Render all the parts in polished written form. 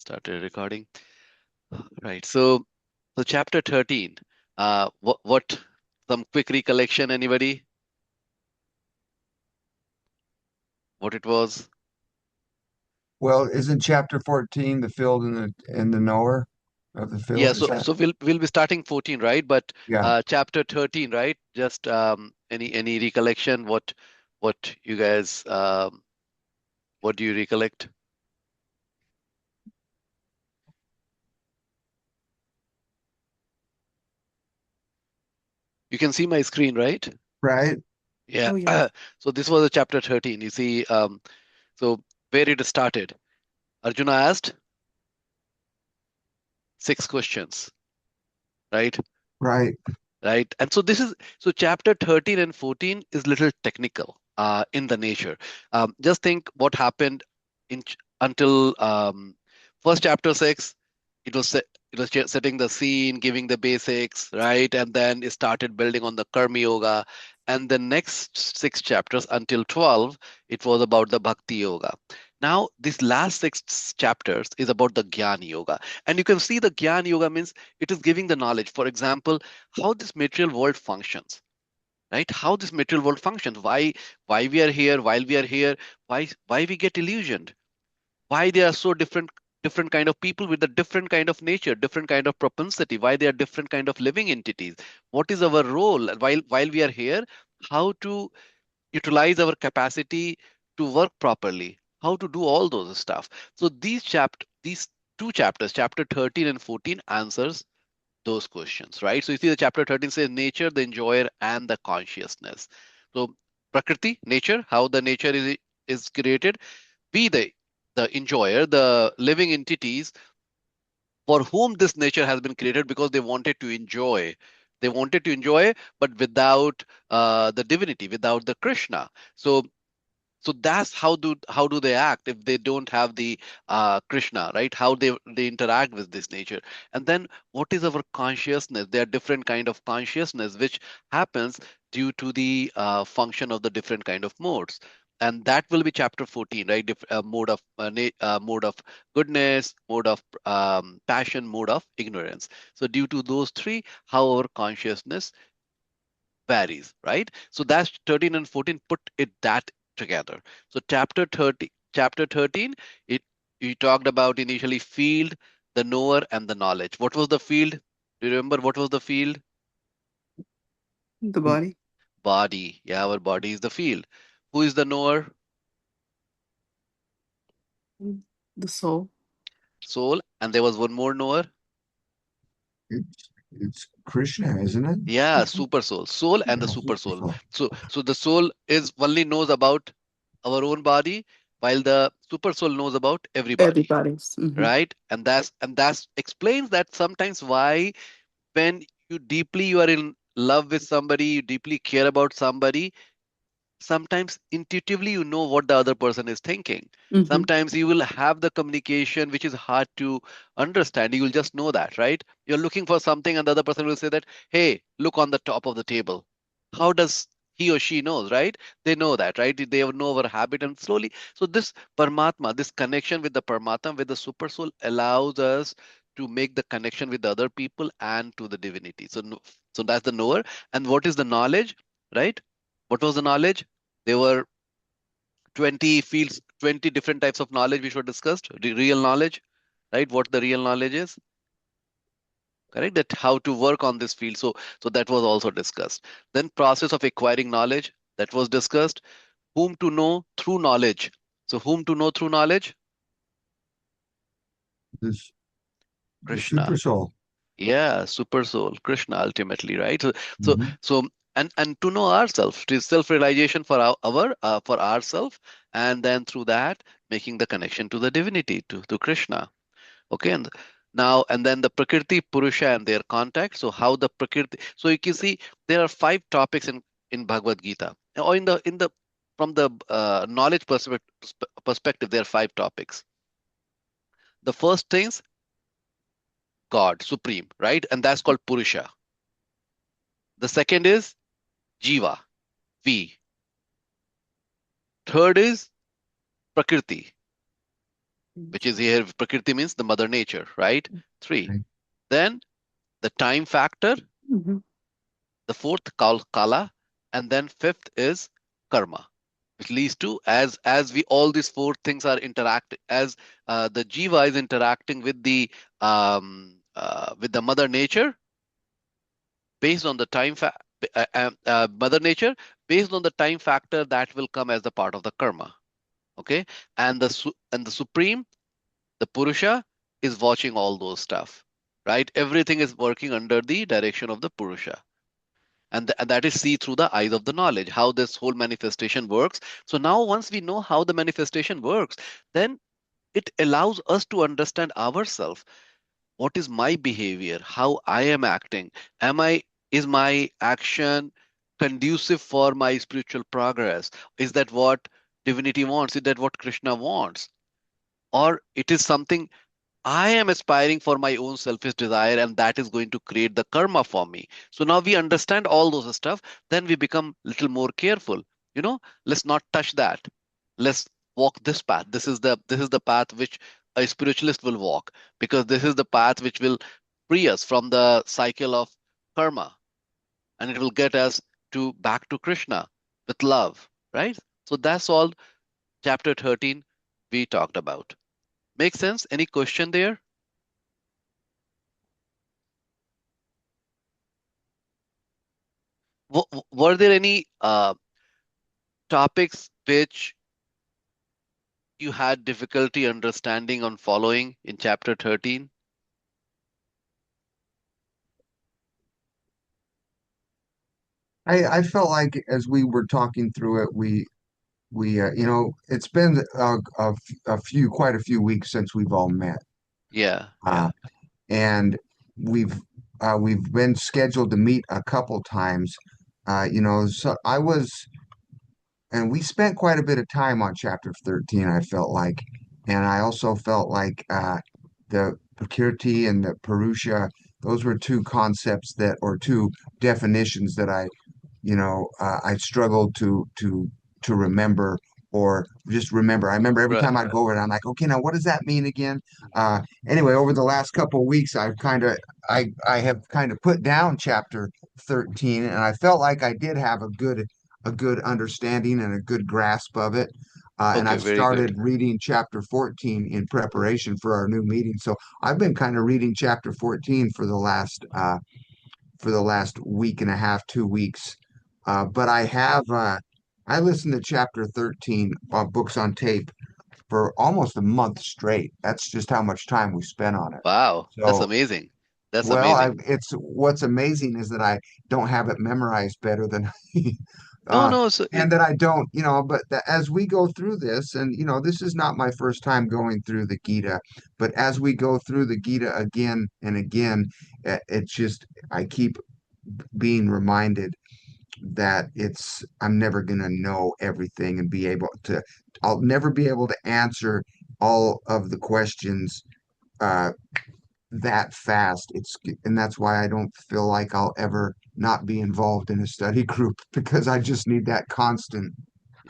Started recording. Right. So chapter 13. What some quick recollection, anybody? What it was? Well, isn't chapter 14 the field and the knower of the Yeah, field? Is so that? so we'll be starting 14, right? But Yeah, chapter 13, right? Just any recollection? What you guys what do you recollect? You can see my screen, right? right? Yeah. Oh, yes. So this was a chapter 13. You see, so where it started. Arjuna asked 6 questions, right? Right. Right. And so this is so chapter 13 and 14 is little technical in the nature. Just think what happened until first chapter 6. It was setting the scene, giving the basics, right? And then it started building on the karma yoga. And the next 6 chapters until 12, it was about the bhakti yoga. Now, these last 6 chapters is about the Jnana yoga. And you can see the Jnana yoga means it is giving the knowledge. For example, how this material world functions, right? How this material world functions, why we are here, while we are here, why we get illusioned, why they are so different kind of people with a different kind of nature, different kind of propensity, why they are different kind of living entities, what is our role while we are here, how to utilize our capacity to work properly, how to do all those stuff. So these 2 chapters, chapter 13 and 14, answers those questions, right? So you see the chapter 13 says nature, the enjoyer, and the consciousness. So Prakriti, nature, how the nature is created. We, the enjoyer, the living entities for whom this nature has been created because they wanted to enjoy. They wanted to enjoy, but without the divinity, without the Krishna. So that's how do they act if they don't have the Krishna, right? How they interact with this nature. And then what is our consciousness? There are different kind of consciousness which happens due to the function of the different kind of modes. And that will be chapter 14, right? Mode of goodness, mode of passion, mode of ignorance. So due to those three, how our consciousness varies, right? So that's 13 and 14, put it that together. So chapter 13, it you talked about initially field, the knower, and the knowledge. What was the field? Do you remember what was the field? The body, Body. Yeah, our body is the field. Who is the knower? the soul. Soul. And there was one more knower. It's Krishna, isn't it? Yeah, Mhm. super soul. Soul and the Yeah, super soul. wonderful. So the soul is only knows about our own body, while the super soul knows about everybody, Everybody's. right? And that's explains that sometimes why when you are in love with somebody, you deeply care about somebody, sometimes intuitively you know what the other person is thinking. Hmm. Sometimes you will have the communication which is hard to understand. You will just know that, right? You're looking for something and the other person will say that, hey, look on the top of the table. How does he or she knows, right? They know that, right? They know our habit and slowly. So this Paramatma, this connection with the Paramatma, with the super soul allows us to make the connection with the other people and to the divinity. So that's the knower. And what is the knowledge, right? What was the knowledge? There were 20 fields, 20 different types of knowledge which were discussed. Real knowledge, right? What the real knowledge is, correct? That how to work on this field. So that was also discussed. Then process of acquiring knowledge, that was discussed. Whom to know through knowledge. So whom to know through knowledge? This the super Krishna. soul. Yeah, super soul, Krishna ultimately, right? So so Hmm. so and to know ourselves, to self-realization for our for ourselves, and then through that making the connection to the divinity, to Krishna. Okay, and then the Prakriti, Purusha, and their contact. So how the Prakriti. So you can see there are 5 topics in Bhagavad Gita, or in the from the knowledge perspective, there are 5 topics. The first things, God, supreme, right, and that's called Purusha. The second is Jiva, we. Third is Prakriti. which is here, Prakriti means the mother nature, right? Three. Okay. Then the time factor, Mhm. the fourth kala, and then fifth is karma, which leads to, as we all these four things are interact, as the jiva is interacting with the mother nature based on the mother nature, based on the time factor, that will come as the part of the karma. Okay, and the supreme, the purusha, is watching all those stuff, right? Everything is working under the direction of the purusha, and that is see through the eyes of the knowledge how this whole manifestation works. So now once we know how the manifestation works, then it allows us to understand ourselves. What is my behavior? How I am acting? Am I Is my action conducive for my spiritual progress? Is that what divinity wants? Is that what Krishna wants? Or it is something I am aspiring for my own selfish desire, and that is going to create the karma for me. So now we understand all those stuff, then we become little more careful. Let's not touch that. Let's walk this path. This is the path which a spiritualist will walk, because this is the path which will free us from the cycle of karma, and it will get us to back to Krishna with love, right? So that's all chapter 13 we talked about. Make sense? Any question there? Were there any topics which you had difficulty understanding on following in chapter 13? I felt like as we were talking through it, it's been quite a few weeks since we've all met. Yeah, Uh, yeah. and we've been scheduled to meet a couple times. So and we spent quite a bit of time on chapter 13, I felt like. And I also felt like the Prakriti and the Purusha, those were two concepts or two definitions that I struggled to remember or just remember. I remember every Right. time I'd go over it, I'm like, okay, now what does that mean again? Anyway, over the last couple of weeks, I have kind of put down chapter 13, and I felt like I did have a good understanding and a good grasp of it. And Okay, I've very started good. reading chapter 14 in preparation for our new meeting. So I've been kind of reading chapter 14 for the last week and a half, 2 weeks. But I listened to chapter 13 books on tape for almost a month straight. That's just how much time we spent on it. Wow, that's So, amazing. That's well, amazing. it's what's amazing is that I don't have it memorized better than No, uh, no, so and that I don't, but as we go through this, and this is not my first time going through the Gita, but as we go through the Gita again and again, it's just I keep being reminded that I'm never going to know everything and I'll never be able to answer all of the questions uh, that fast. And that's why I don't feel like I'll ever not be involved in a study group because I just need that constant,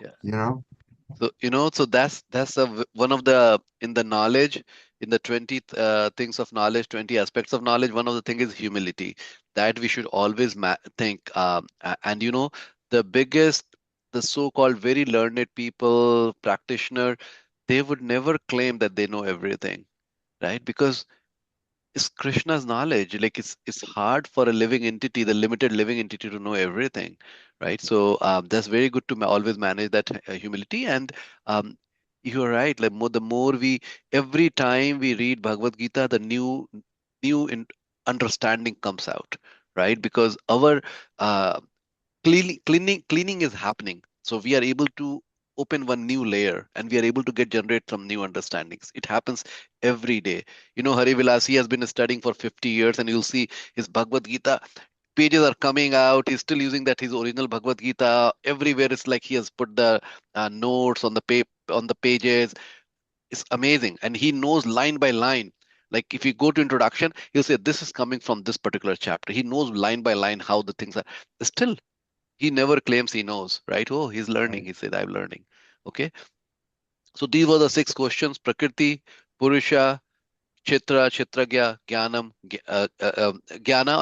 yeah. you know? So one of the in the knowledge, in the 20 things of knowledge, 20 aspects of knowledge, one of the thing is humility, that we should always think. And the biggest, the so-called very learned people, practitioner, they would never claim that they know everything, right? Because it's Krishna's knowledge. Like it's hard for a living entity, the limited living entity, to know everything, right? So that's very good to always manage that humility. And um, you're right. Like the more every time we read Bhagavad Gita, the new understanding comes out, right? Because our uh, cleaning is happening. So we are able to open one new layer, and we are able to generate some new understandings. It happens every day. Hari Vilas, he has been studying for 50 years, and you'll see his Bhagavad Gita pages are coming out. He's still using that his original Bhagavad Gita. Everywhere it's like he has put the notes on the pages. It's amazing, and he knows line by line. Like if you go to introduction, he'll say this is coming from this particular chapter. He knows line by line how the things are. Still, he never claims he knows, right? Oh, he's learning. Right. He said, I'm learning. Okay. So these were the six questions: Prakriti, Purusha, Chitra, Chitragya, Jnana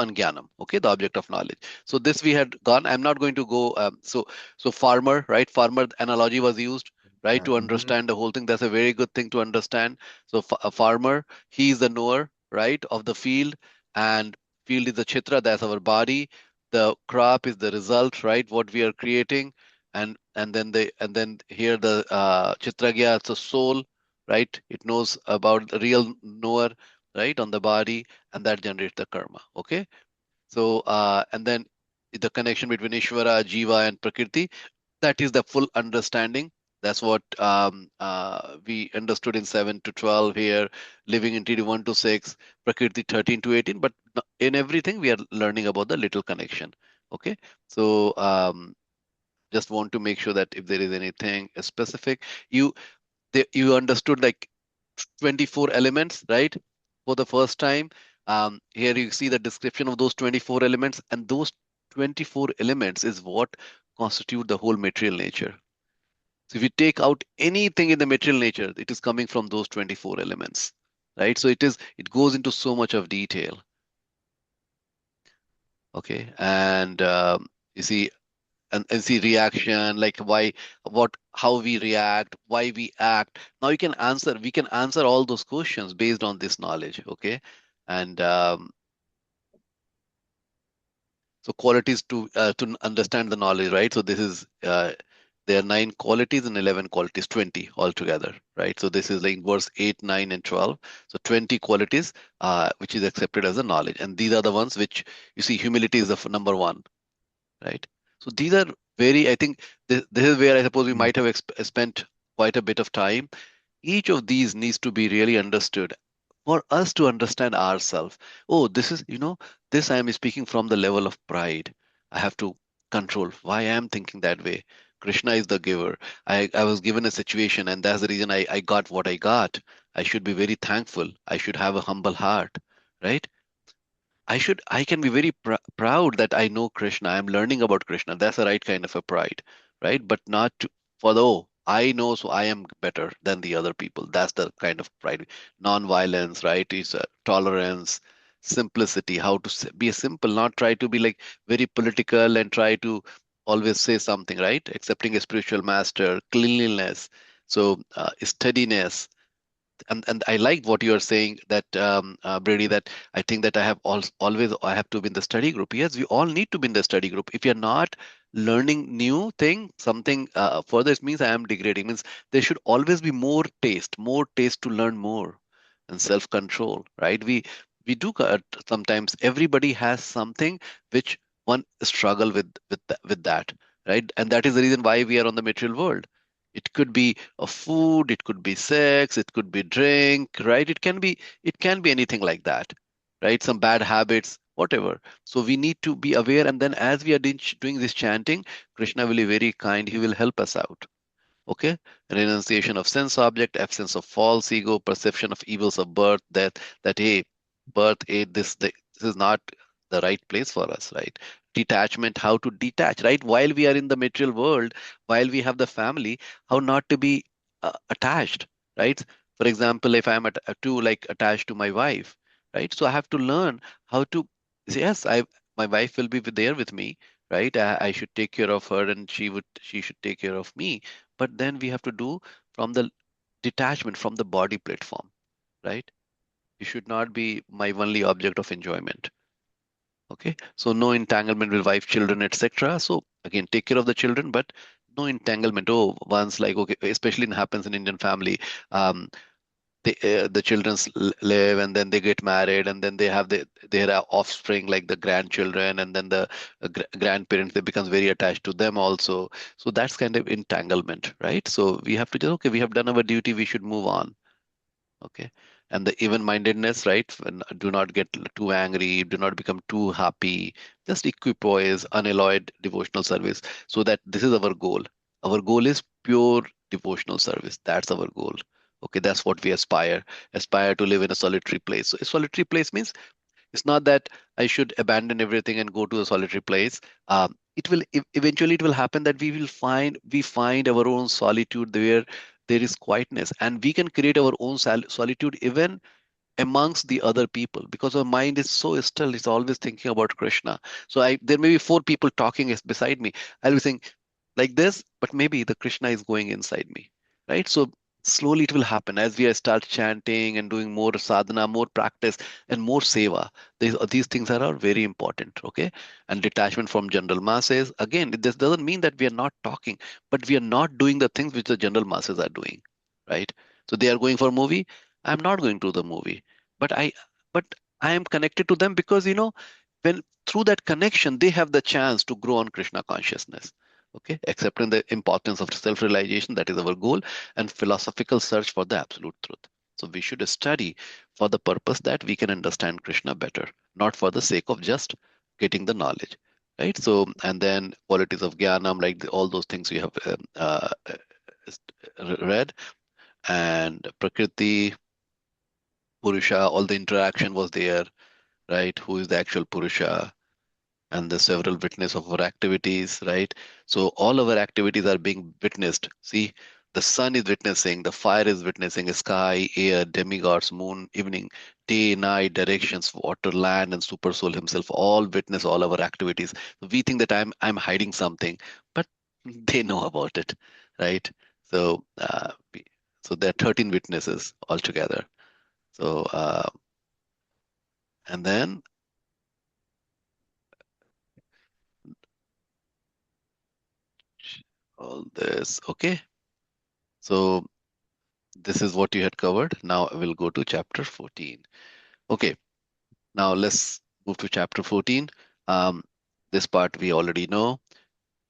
and Jnanam. Okay, the object of knowledge. So this we had gone. I'm not going to go. So farmer, right? Farmer analogy was used, right, Yeah. to understand the whole thing. That's a very good thing to understand. So a farmer, he is the knower, right, of the field, and field is the Chitra. That's our body. The crop is the result, right? What we are creating, and then here the Chitragya, it's a soul, right? It knows about the real knower, right, on the body, and that generates the karma. Okay. So, and then the connection between Ishvara, Jiva, and Prakriti, that is the full understanding. That's what we understood in 7 to 12 here, living in TD 1 to 6, Prakriti 13 to 18. But in everything, we are learning about the little connection. Okay. So, just want to make sure that if there is anything specific, you you understood like 24 elements, right? For the first time. Here you see the description of those 24 elements, and those 24 elements is what constitute the whole material nature. So if you take out anything in the material nature, it is coming from those 24 elements, right? So it goes into so much of detail. Okay. And you see, and see reaction, like why, what, how we react, why we act. Now we can answer all those questions based on this knowledge. Okay. And so qualities to understand the knowledge, right? So this is there are 9 qualities and 11 qualities, 20 altogether, right? So this is like verse 8, 9, and 12. So 20 qualities which is accepted as a knowledge, and these are the ones which you see humility is the number one, right? So these are very, I think this is where I suppose we Mm. might have spent quite a bit of time. Each of these needs to be really understood for us to understand ourselves. Oh, this is, this I am speaking from the level of pride. I have to control why I am thinking that way. Krishna is the giver. I was given a situation, and that's the reason I got what I got. I should be very thankful. I should have a humble heart, right? I can be very proud that I know Krishna. I'm learning about Krishna. That's the right kind of a pride, right? But not to, for the, oh, I know, so I am better than the other people. That's the kind of pride. Non-violence, right? Is tolerance, simplicity, how to be simple, not try to be like very political and try to always say something, right? Accepting a spiritual master, cleanliness, so steadiness, and I like what you are saying that Brady, that I think that I have always I have to be in the study group. Yes, we all need to be in the study group. If you're not learning new thing, something further, it means I am degrading. Means there should always be more taste to learn more, and self-control. Right? We do sometimes. Everybody has something which one struggle with that. Right? And that is the reason why we are on the material world. It could be of food, it could be sex, it could be drink, right? It can be anything like that, right? Some bad habits, whatever. So we need to be aware, and then as we are doing this chanting, Krishna will be very kind. He will help us out. Okay, renunciation of sense object, absence of false ego, perception of evils of birth, death. That hey, birth, hey, this is not the right place for us, right? Detachment, how to detach, right? While we are in the material world, while we have the family, how not to be attached, right? For example, if I'm too like attached to my wife, right? So I have to learn how to say, yes, my wife will be there with me, right? I should take care of her, and she should take care of me, but then we have to do from the detachment from the body platform, right? You should not be my only object of enjoyment. Okay, so no entanglement with wife, children, etc. So again, take care of the children, but no entanglement. Oh, once like okay, especially it happens in Indian family. The children live, and then they get married, and then they have offspring like the grandchildren, and then the grandparents, they become very attached to them also. So that's kind of entanglement, right? So we have to just, okay, we have done our duty, we should move on. Okay. And the even-mindedness, right? When, do not get too angry, do not become too happy. Just equipoise, unalloyed devotional service. So that this is our goal. Our goal is pure devotional service. That's our goal. Okay, that's what we aspire to live in a solitary place. So a solitary place means it's not that I should abandon everything and go to a solitary place. It will eventually it will happen that we find our own solitude there. there is quietness, and we can create our own solitude even amongst the other people, because our mind is so still, it's always thinking about Krishna. So there may be four people talking beside me. I'll be saying like this, but maybe the Krishna is going inside me, right? So slowly it will happen as we start chanting and doing more sadhana, more practice, and more seva. These things are all very important, okay? And detachment from general masses. Again, this doesn't mean that we are not talking, but we are not doing the things which the general masses are doing, right? So they are going for a movie. I'm not going to the movie, but but I am connected to them because when through that connection they have the chance to grow on Krishna consciousness. Okay, accepting the importance of self-realization, that is our goal, and philosophical search for the absolute truth. So we should study for the purpose that we can understand Krishna better, not for the sake of just getting the knowledge, right? So, and then qualities of jnanam, like all those things we have read, and prakriti, purusha, all the interaction was there, right? Who is the actual purusha? And the several witness of our activities, right? So all our activities are being witnessed. See, the sun is witnessing, the fire is witnessing, sky, air, demigods, moon, evening, day, night, directions, water, land, and super soul himself all witness all our activities. We think that I'm hiding something, but they know about it, right? So so there are 13 witnesses altogether. So and then all this, okay. So this is what you had covered. Now we'll go to chapter 14. Okay, now let's move to chapter 14. Um, this part we already know.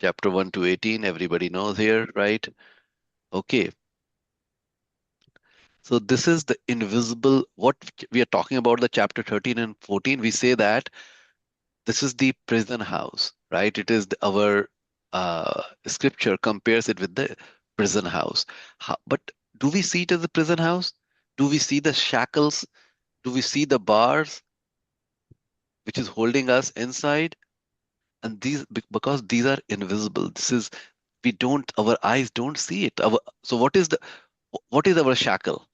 Chapter 1 to 18, everybody knows here, right? Okay, so this is the invisible, what we are talking about, the chapter 13 and 14. We say that this is the prison house, right? It is our scripture compares it with the prison house. But do we see it as a prison house? Do we see the shackles? Do we see the bars which is holding us inside? And because these are invisible, this is we don't, our eyes don't see it. So what is our shackle?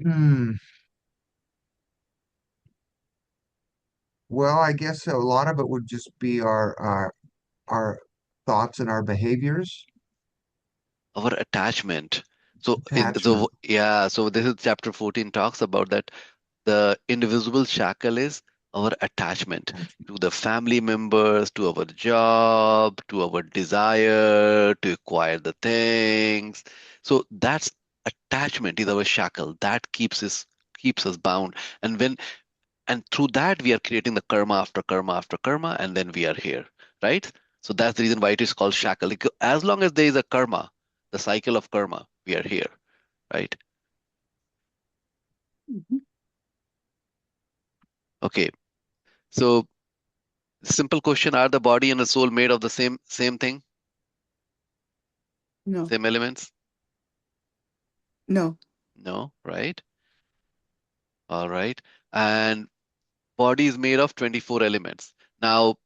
Hmm. Well, I guess a lot of it would just be our thoughts and our behaviors, Our attachment. So attachment. yeah, so this is chapter 14 talks about that the invisible shackle is our attachment to the family members, to our job, to our desire to acquire the things. So that's attachment is our shackle that keeps us bound. And through that we are creating the karma after karma after karma, and then we are here, right? So that's the reason why it is called shackle. As long as there is a karma, the cycle of karma, we are here, right? Mhm. Okay. So simple question, are the body and the soul made of the same thing, No, same elements? no. No, right? All right. And body is made of 24 elements. Now,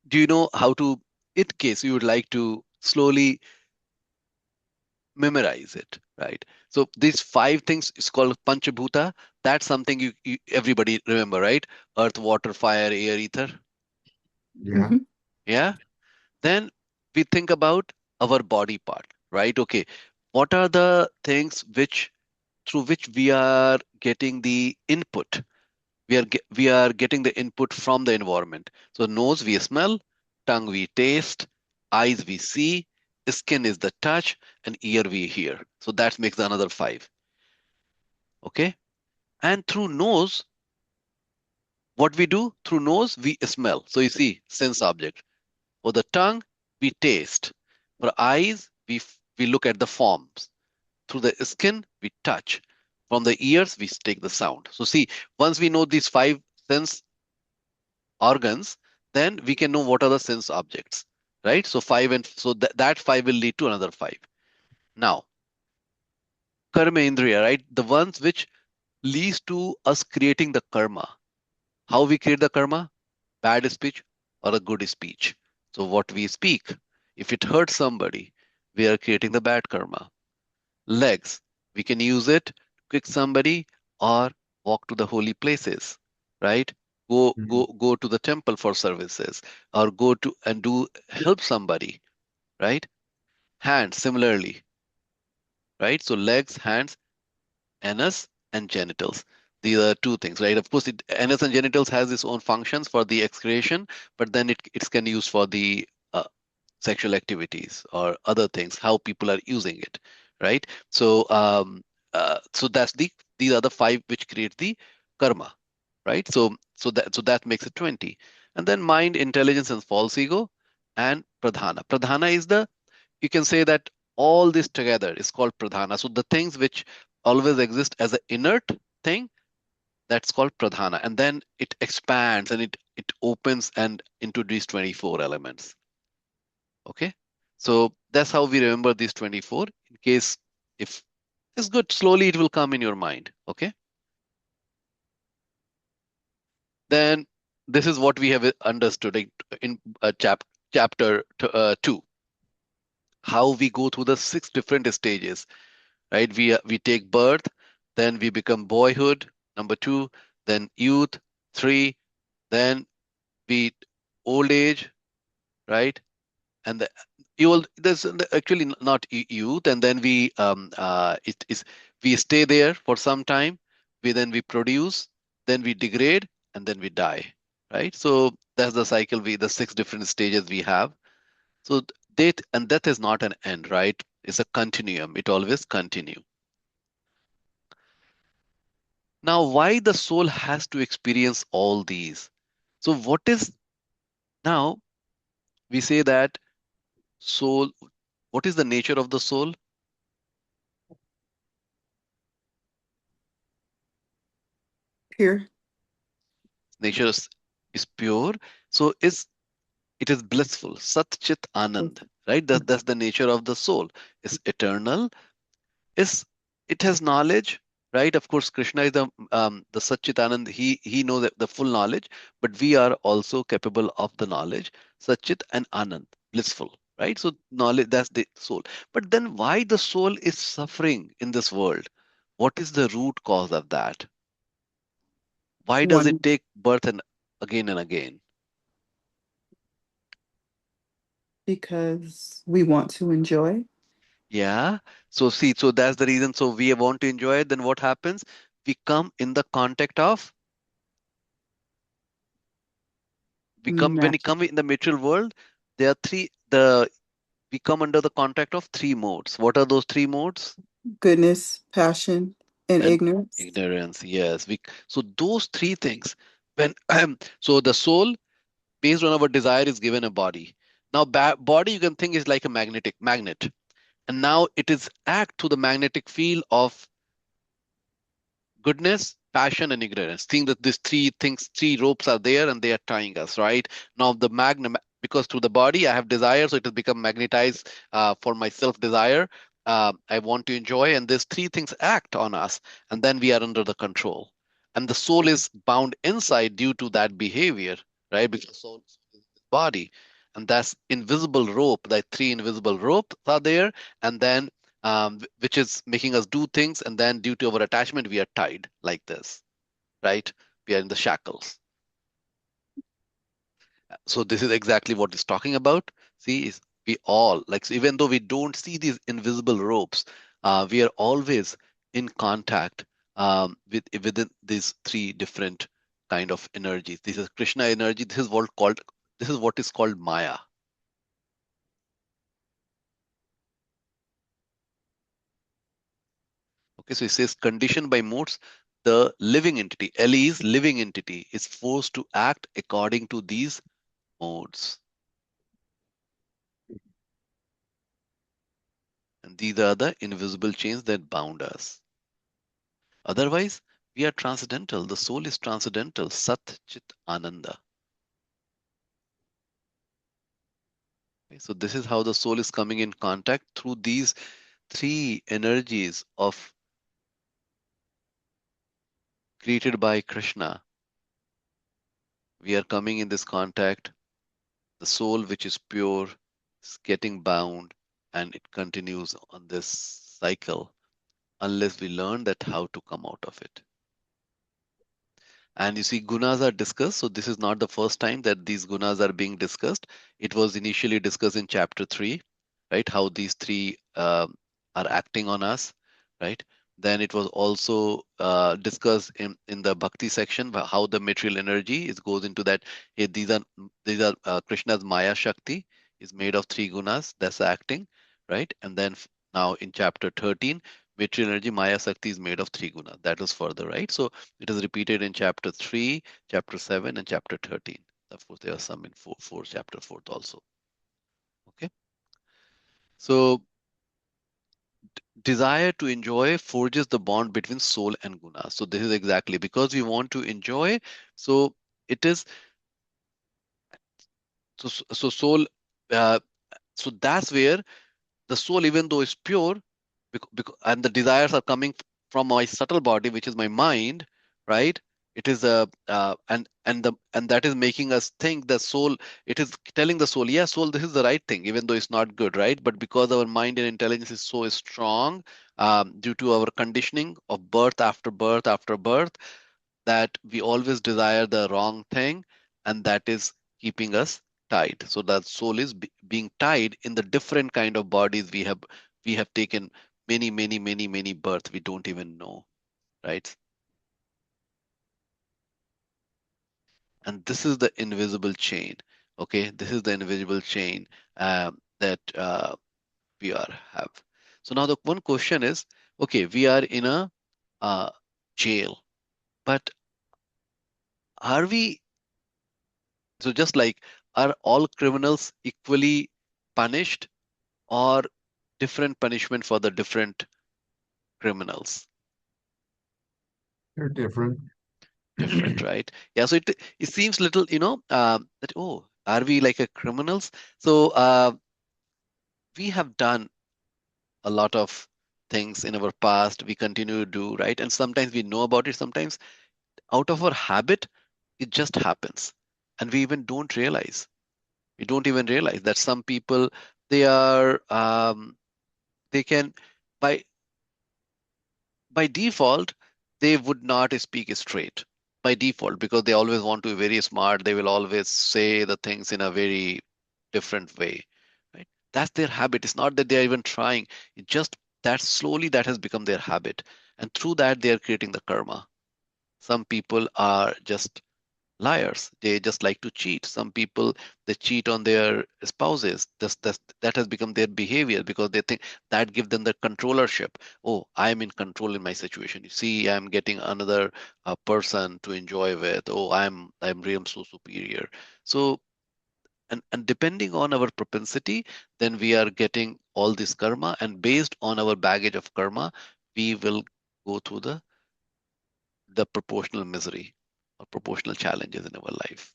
do you know how to, in case you would like to slowly memorize it, right? So these five things is called Panchabhuta. That's something you everybody remember, right? Earth, water, fire, air, ether. Yeah. Hmm. Yeah. Then we think about our body part, right? Okay. What are the things through which we are getting the input? We are getting the input from the environment. So nose we smell, tongue we taste, eyes we see, skin is the touch, and ear we hear. So that makes another five. Okay. And through nose, what we do through nose, we smell. So you see, sense object. For the tongue, we taste. For eyes, we look at the forms. Through the skin, we touch. From the ears, we take the sound. So see, once we know these five sense organs, then we can know what are the sense objects, right? So five and so that five will lead to another five. Now, karma indriya, right? The ones which leads to us creating the karma. How we create the karma? Bad speech or a good speech. So what we speak, if it hurts somebody, we are creating the bad karma. Legs, we can use it to kick somebody or walk to the holy places, right? Go to the temple for services or go to and do help somebody, right? Hands, similarly, right? So legs, hands, anus, and genitals. These are two things, right? Of course, anus and genitals has its own functions for the excretion, but then it can use for the sexual activities or other things, how people are using it, right? So that's these are the five which create the karma, right? So that makes it 20. And then mind, intelligence, and false ego, and pradhana. Pradhana is the, you can say that all this together is called pradhana. So the things which always exist as an inert thing, that's called pradhana. And then it expands and it opens and into these 24 elements. Okay. So that's how we remember these 24 in case if it's good, slowly it will come in your mind. Okay. Then this is what we have understood in chapter 2, how we go through the six different stages, right? We take birth, then we become boyhood, number two, then youth, three, then we old age, right? And you will there's actually not youth, and then it is we stay there for some time, we produce, then we degrade, and then we die, right? So that's the cycle, we the six different stages we have. So death is not an end, right? It's a continuum, it always continue. Now why the soul has to experience all these? So what is, now we say that soul, what is the nature of the soul? Pure. Nature is pure, so it is blissful, sat chit anand, right? That's the nature of the soul. Is eternal, is, it has knowledge, right? Of course Krishna is the sat chit anand, he knows the full knowledge, but we are also capable of the knowledge, sat chit and anand, blissful, right? So knowledge, that's the soul. But then why the soul is suffering in this world? What is the root cause of that? Why does it One, take birth and again? because we want to enjoy. Yeah. So see, so that's the reason. So we want to enjoy it. Then what happens? We come in the contact of, we come when we Match. come in the material world, there are we come under the contact of three modes. What are those three modes? Goodness, passion, and And ignorance. ignorance. Yes. So those three things, when so the soul, based on our desire, is given a body. Now body you can think is like a magnet. And now it is act to the magnetic field of goodness, passion, and ignorance. Think that these three things, three ropes are there and they are tying us, right? Now the because through the body I have desire, so it has become magnetized for my self-desire. I want to enjoy, and these three things act on us, and then we are under the control. And the soul is bound inside due to that behavior, right? Because soul is the body, and that's invisible rope. That three invisible ropes are there, and then which is making us do things, and then due to our attachment we are tied like this, right? We are in the shackles. So this is exactly what it's talking about. See, we all like, so even though we don't see these invisible ropes, we are always in contact within these three different kind of energies. This is Krishna energy. This is what is called Maya. Okay, so it says conditioned by modes, the living entity, Ellie's living entity, is forced to act according to these modes. And these are the invisible chains that bound us. Otherwise, we are transcendental. The soul is transcendental. Sat Chit Ananda. Okay, so this is how the soul is coming in contact through these three energies of created by Krishna. We are coming in this contact The soul which is pure is getting bound, and it continues on this cycle unless we learn that how to come out of it. And you see, gunas are discussed. So this is not the first time that these gunas are being discussed. It was initially discussed in chapter 3, right? How these three are acting on us, right? Then it was also discussed in the bhakti section, how the material energy is goes into that. These are Krishna's Maya Shakti is made of three gunas. That's acting, right? And then now in chapter 13, material energy Maya Shakti is made of three gunas. That was further, right? So it is repeated in chapter 3, chapter 7, and chapter 13. Of course, there are some in chapter 4 also. Okay. So desire to enjoy forges the bond between soul and guna. So this is exactly because we want to enjoy. So it is so soul. Uh, so that's where the soul, even though is pure, and the desires are coming from my subtle body, which is my mind, right? It is a and that is making us think the soul. It is telling the soul, yeah, soul, this is the right thing, even though it's not good, right? But because our mind and intelligence is so strong, due to our conditioning of birth after birth after birth, that we always desire the wrong thing, and that is keeping us tied. So that soul is being tied in the different kind of bodies we have taken many births we don't even know, right? And this is the invisible chain. Okay, this is the invisible chain that we are have. So now the one question is, okay, we are in a uh, jail, but are we so just like, are all criminals equally punished, or different punishment for the different criminals? They're different. Different, right? Yeah. So it seems little, that, oh, are we like a criminals? So we have done a lot of things in our past. We continue to do, right? And sometimes we know about it. Sometimes out of our habit, it just happens, and we even don't realize. We don't even realize that some people, they are they can by by default, they would not speak straight by default, because they always want to be very smart. They will always say the things in a very different way, right? That's their habit. It's not that they are even trying. It just that slowly that has become their habit, and through that they are creating the karma. Some people are just liars. They just like to cheat. Some people, they cheat on their spouses. That has become their behavior, because they think that gives them the controllership. Oh, I'm in control in my situation. You see, I'm getting another person to enjoy with. Oh, I'm real so superior. So and depending on our propensity, then we are getting all this karma, and based on our baggage of karma, we will go through the proportional misery or proportional challenges in our life.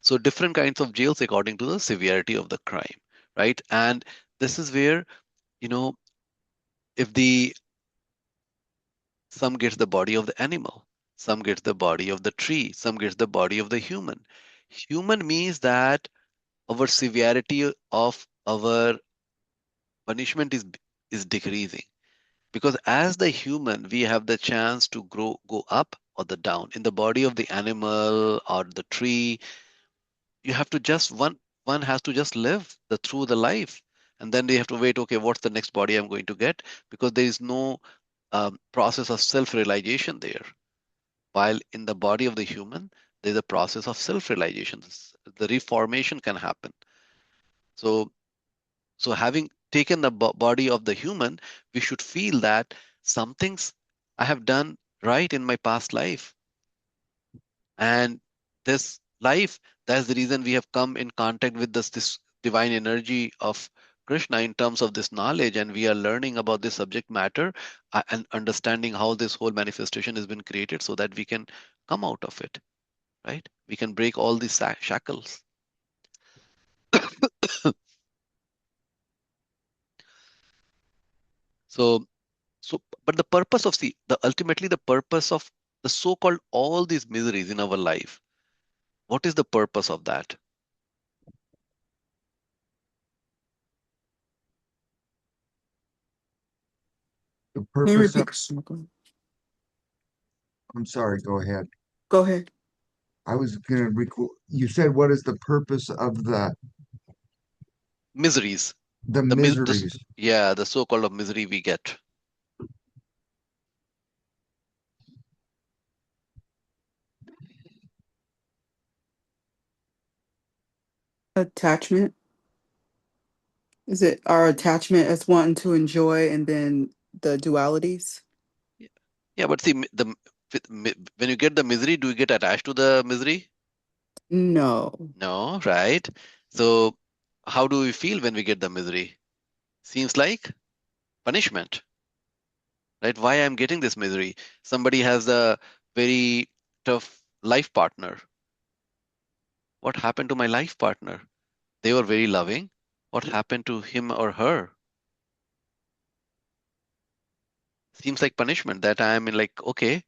So different kinds of jails according to the severity of the crime, right? And this is where, you know, if the some gets the body of the animal, some gets the body of the tree, some gets the body of the human. Human means that our severity of our punishment is decreasing, because as the human we have the chance to go up or the down. In the body of the animal or the tree, you have to just one has to just live the through the life, and then they have to wait, okay, what's the next body I'm going to get, because there is no process of self-realization there. While in the body of the human, there's a process of self-realization. The reformation can happen. So so having taken the body of the human, we should feel that some things I have done right in my past life, and this life, that's the reason we have come in contact with this divine energy of Krishna in terms of this knowledge, and we are learning about this subject matter, and understanding how this whole manifestation has been created, so that we can come out of it, right? We can break all these shackles. So, but the purpose of, see, the ultimately the purpose of the so-called all these miseries in our life, What is the purpose of that? The Can you purpose repeat? of, Go I'm sorry, go ahead. go ahead. I was gonna record, you said what is the purpose of Miseries. the This, miseries? yeah, the so-called of misery we get. Attachment. Is it our attachment as wanting to enjoy and then the dualities? Yeah, yeah, but see, when you get the misery, do you get attached to the misery? No. No, right? So how do we feel when we get the misery? Seems like punishment, right? Why I'm getting this misery? Somebody has a very tough life partner. What happened to my life partner? They were very loving. What happened to him or her? Seems like punishment that I'm in like, okay,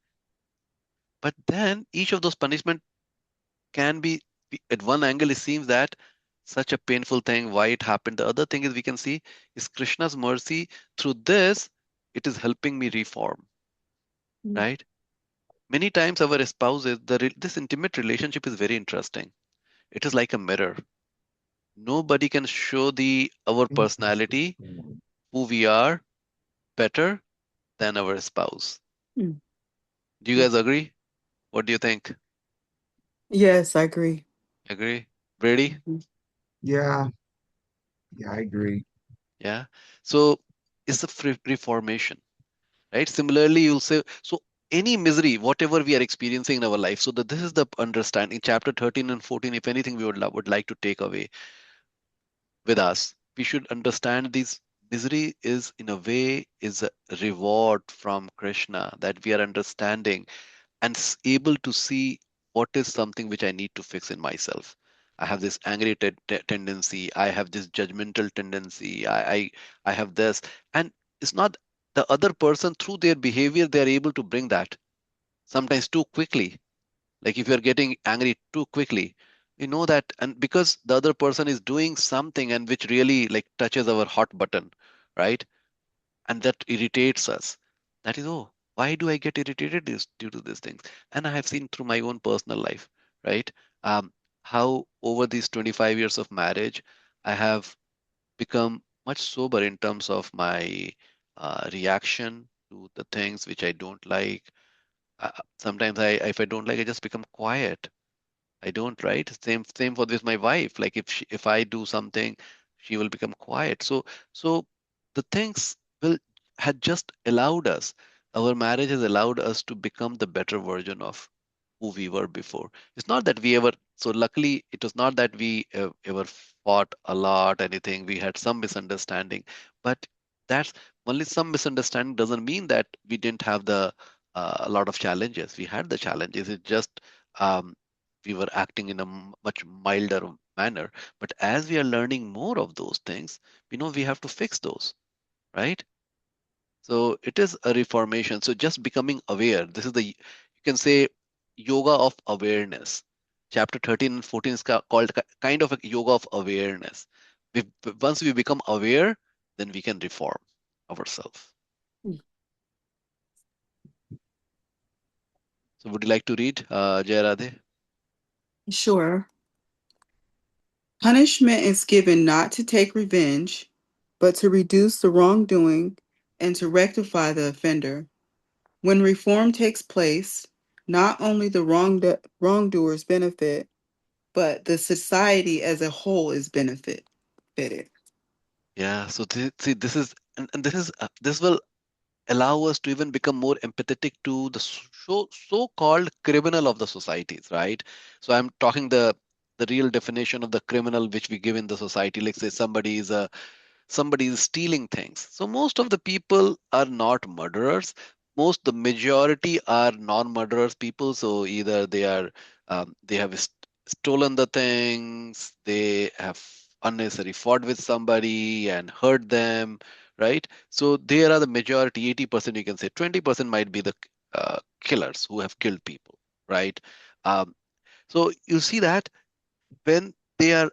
but then each of those punishment can be at one angle it seems that such a painful thing, why it happened. The other thing is we can see is Krishna's mercy through this, it is helping me reform, Mm. right? Many times our spouses, this intimate relationship is very interesting. It is like a mirror. Nobody can show the our personality, who we are, better than our spouse. Mm. Do you guys agree? What do you think? Yes, I agree. Agree? Brady? Mhm. Yeah, yeah, I agree. Yeah. So it's a reformation, right? Similarly, you'll say, so any misery, whatever we are experiencing in our life, so that this is the understanding. Chapter 13 and 14, if anything we would like to take away with us, we should understand this misery is in a way is a reward from Krishna that we are understanding and able to see what is something which I need to fix in myself. I have this angry tendency. I have this judgmental tendency. I have this, and it's not the other person through their behavior they are able to bring that sometimes too quickly. Like if you're getting angry too quickly, you know that, and because the other person is doing something and which really like touches our hot button, right? And that irritates us. That is, oh, why do I get irritated is due to these things. And I have seen through my own personal life, right? um, how over these 25 years of marriage I have become much sober in terms of my reaction to the things which I don't like. Sometimes if I don't like, I just become quiet. I don't, right? Same for with my wife. Like if I do something, she will become quiet. So the things will had just allowed us, our marriage has allowed us to become the better version of who we were before. It's not that we ever, so luckily it was not that we ever fought a lot, anything. We had some misunderstanding, but that's only some misunderstanding doesn't mean that we didn't have the a lot of challenges. We had the challenges. It just um, we were acting in a much milder manner. But as we are learning more of those things, we know we have to fix those, right? So it is a reformation. So just becoming aware. This is the, you can say, yoga of awareness. Chapter 13 and 14 is called kind of a yoga of awareness. We, once we become aware, then we can reform ourselves. Mm. So would you like to read, Jaya Radhe? Sure. Punishment is given not to take revenge, but to reduce the wrongdoing and to rectify the offender. When reform takes place, not only the wrongdoers benefit, but the society as a whole is benefited. Yeah. So see, this is, and this is, this will allow us to even become more empathetic to the so-called criminal of the societies, right? So I'm talking the real definition of the criminal which we give in the society. Like say somebody is stealing things. So most of the people are not murderers. Most the majority are non-murderers people. So either they have stolen the things, they have unnecessary fought with somebody and hurt them, right? So there are the majority, 80% you can say, 20% might be the killers who have killed people, right? Um, So you see that when they are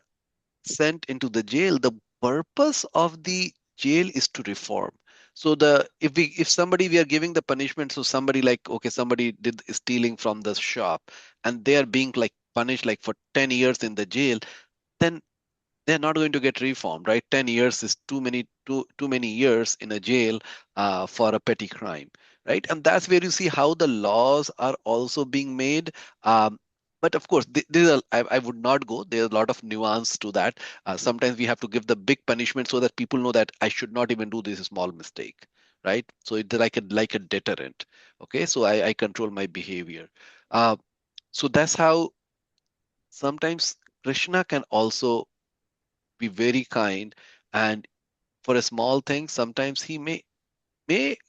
sent into the jail, the purpose of the jail is to reform. So the if somebody we are giving the punishment, so somebody like okay, somebody did stealing from the shop and they are being like punished like for 10 years in the jail, then they're not going to get reformed, right? 10 years is too many years in a jail for a petty crime, right? And that's where you see how the laws are also being made. Um, but of course, I would not go. There's a lot of nuance to that. Sometimes we have to give the big punishment so that people know that I should not even do this small mistake, right? So it's like a deterrent. Okay, so I control my behavior. Uh, so that's how sometimes Krishna can also be very kind, and for a small thing sometimes he may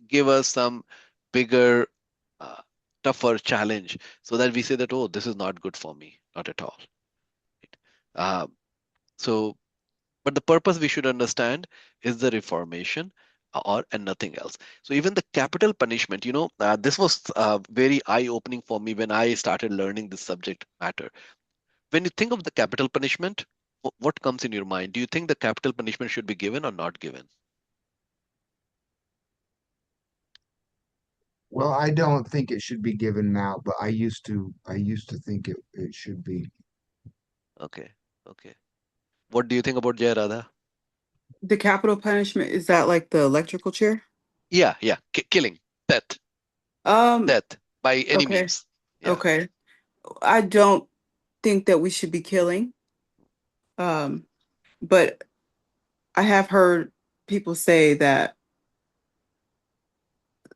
give us some bigger uh, tougher challenge so that we say that oh, this is not good for me, not at all, right? So but the purpose we should understand is the reformation, or and nothing else. So even the capital punishment, this was very eye opening for me when I started learning this subject matter. When you think of the capital punishment, what comes in your mind? Do you think the capital punishment should be given or not given? Well, I don't think it should be given now, but I used to think it should be. Okay. Okay. What do you think about Jaya Radha? The capital punishment, is that like the electrical chair? Yeah, yeah. Killing, death, Um, death by any okay. means. Yeah. Okay. I don't think that we should be killing. Um, but I have heard people say that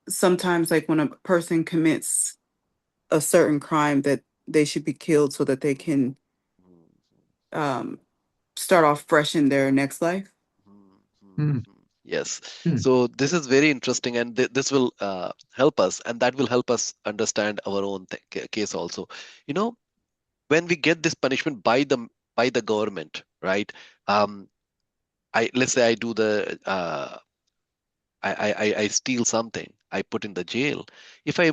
sometimes like when a person commits a certain crime that they should be killed so that they can Mhm, um start off fresh in their next life. mhm, mhm, Hmm, mhm. Yes. hmm. So this is very interesting, and this will help us, and that will help us understand our own case also. You know, when we get this punishment by the government, right? Um, I let's say I do the I steal something, I put in the jail. If I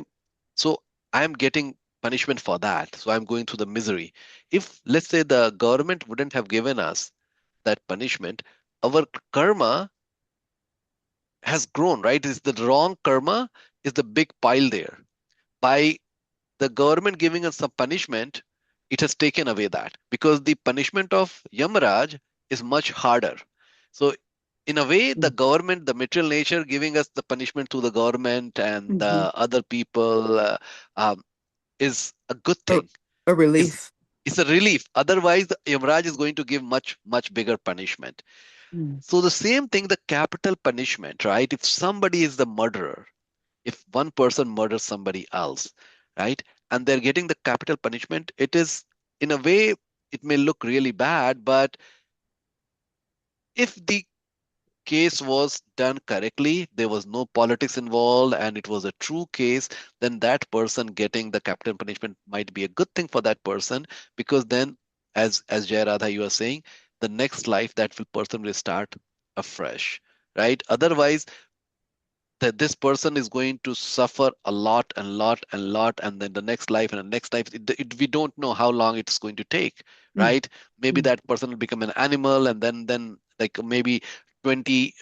so I'm getting punishment for that. So I'm going through the misery. If let's say the government wouldn't have given us that punishment, our karma has grown, right? Is the wrong karma is the big pile there. By the government giving us some punishment, it has taken away that because the punishment of Yamaraj is much harder. So, in a way, the government, the material nature giving us the punishment to the government and Mhm. the other people um, is a good A, thing. a Is relief. it's a relief. Otherwise, the Yamaraj is going to give much bigger punishment. Mm. So the same thing, the capital punishment, right? If somebody is the murderer, if one person murders somebody else, right, and they're getting the capital punishment, it is in a way it may look really bad, but if the case was done correctly, there was no politics involved, and it was a true case, then that person getting the capital punishment might be a good thing for that person because then, as Jay Radha you are saying, the next life that person will start afresh, right? Otherwise, that this person is going to suffer a lot and lot and lot, and then the next life and the next life we don't know how long it's going to take, Mm. right? Maybe Mm. that person will become an animal, and then like maybe 20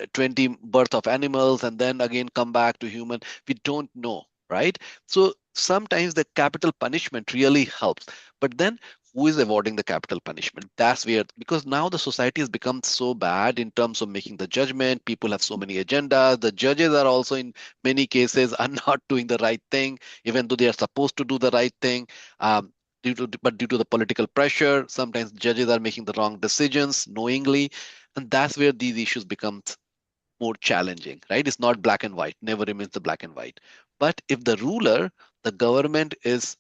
birth of animals and then again come back to human. We don't know, right? So sometimes the capital punishment really helps, but then who is awarding the capital punishment? That's weird because now the society has become so bad in terms of making the judgment. People have so many agendas. The judges are also, in many cases, are not doing the right thing, even though they are supposed to do the right thing. Um, due to the political pressure, sometimes judges are making the wrong decisions knowingly, and that's where these issues become more challenging, right? It's not black and white, never remains the black and white. But if the ruler, the government is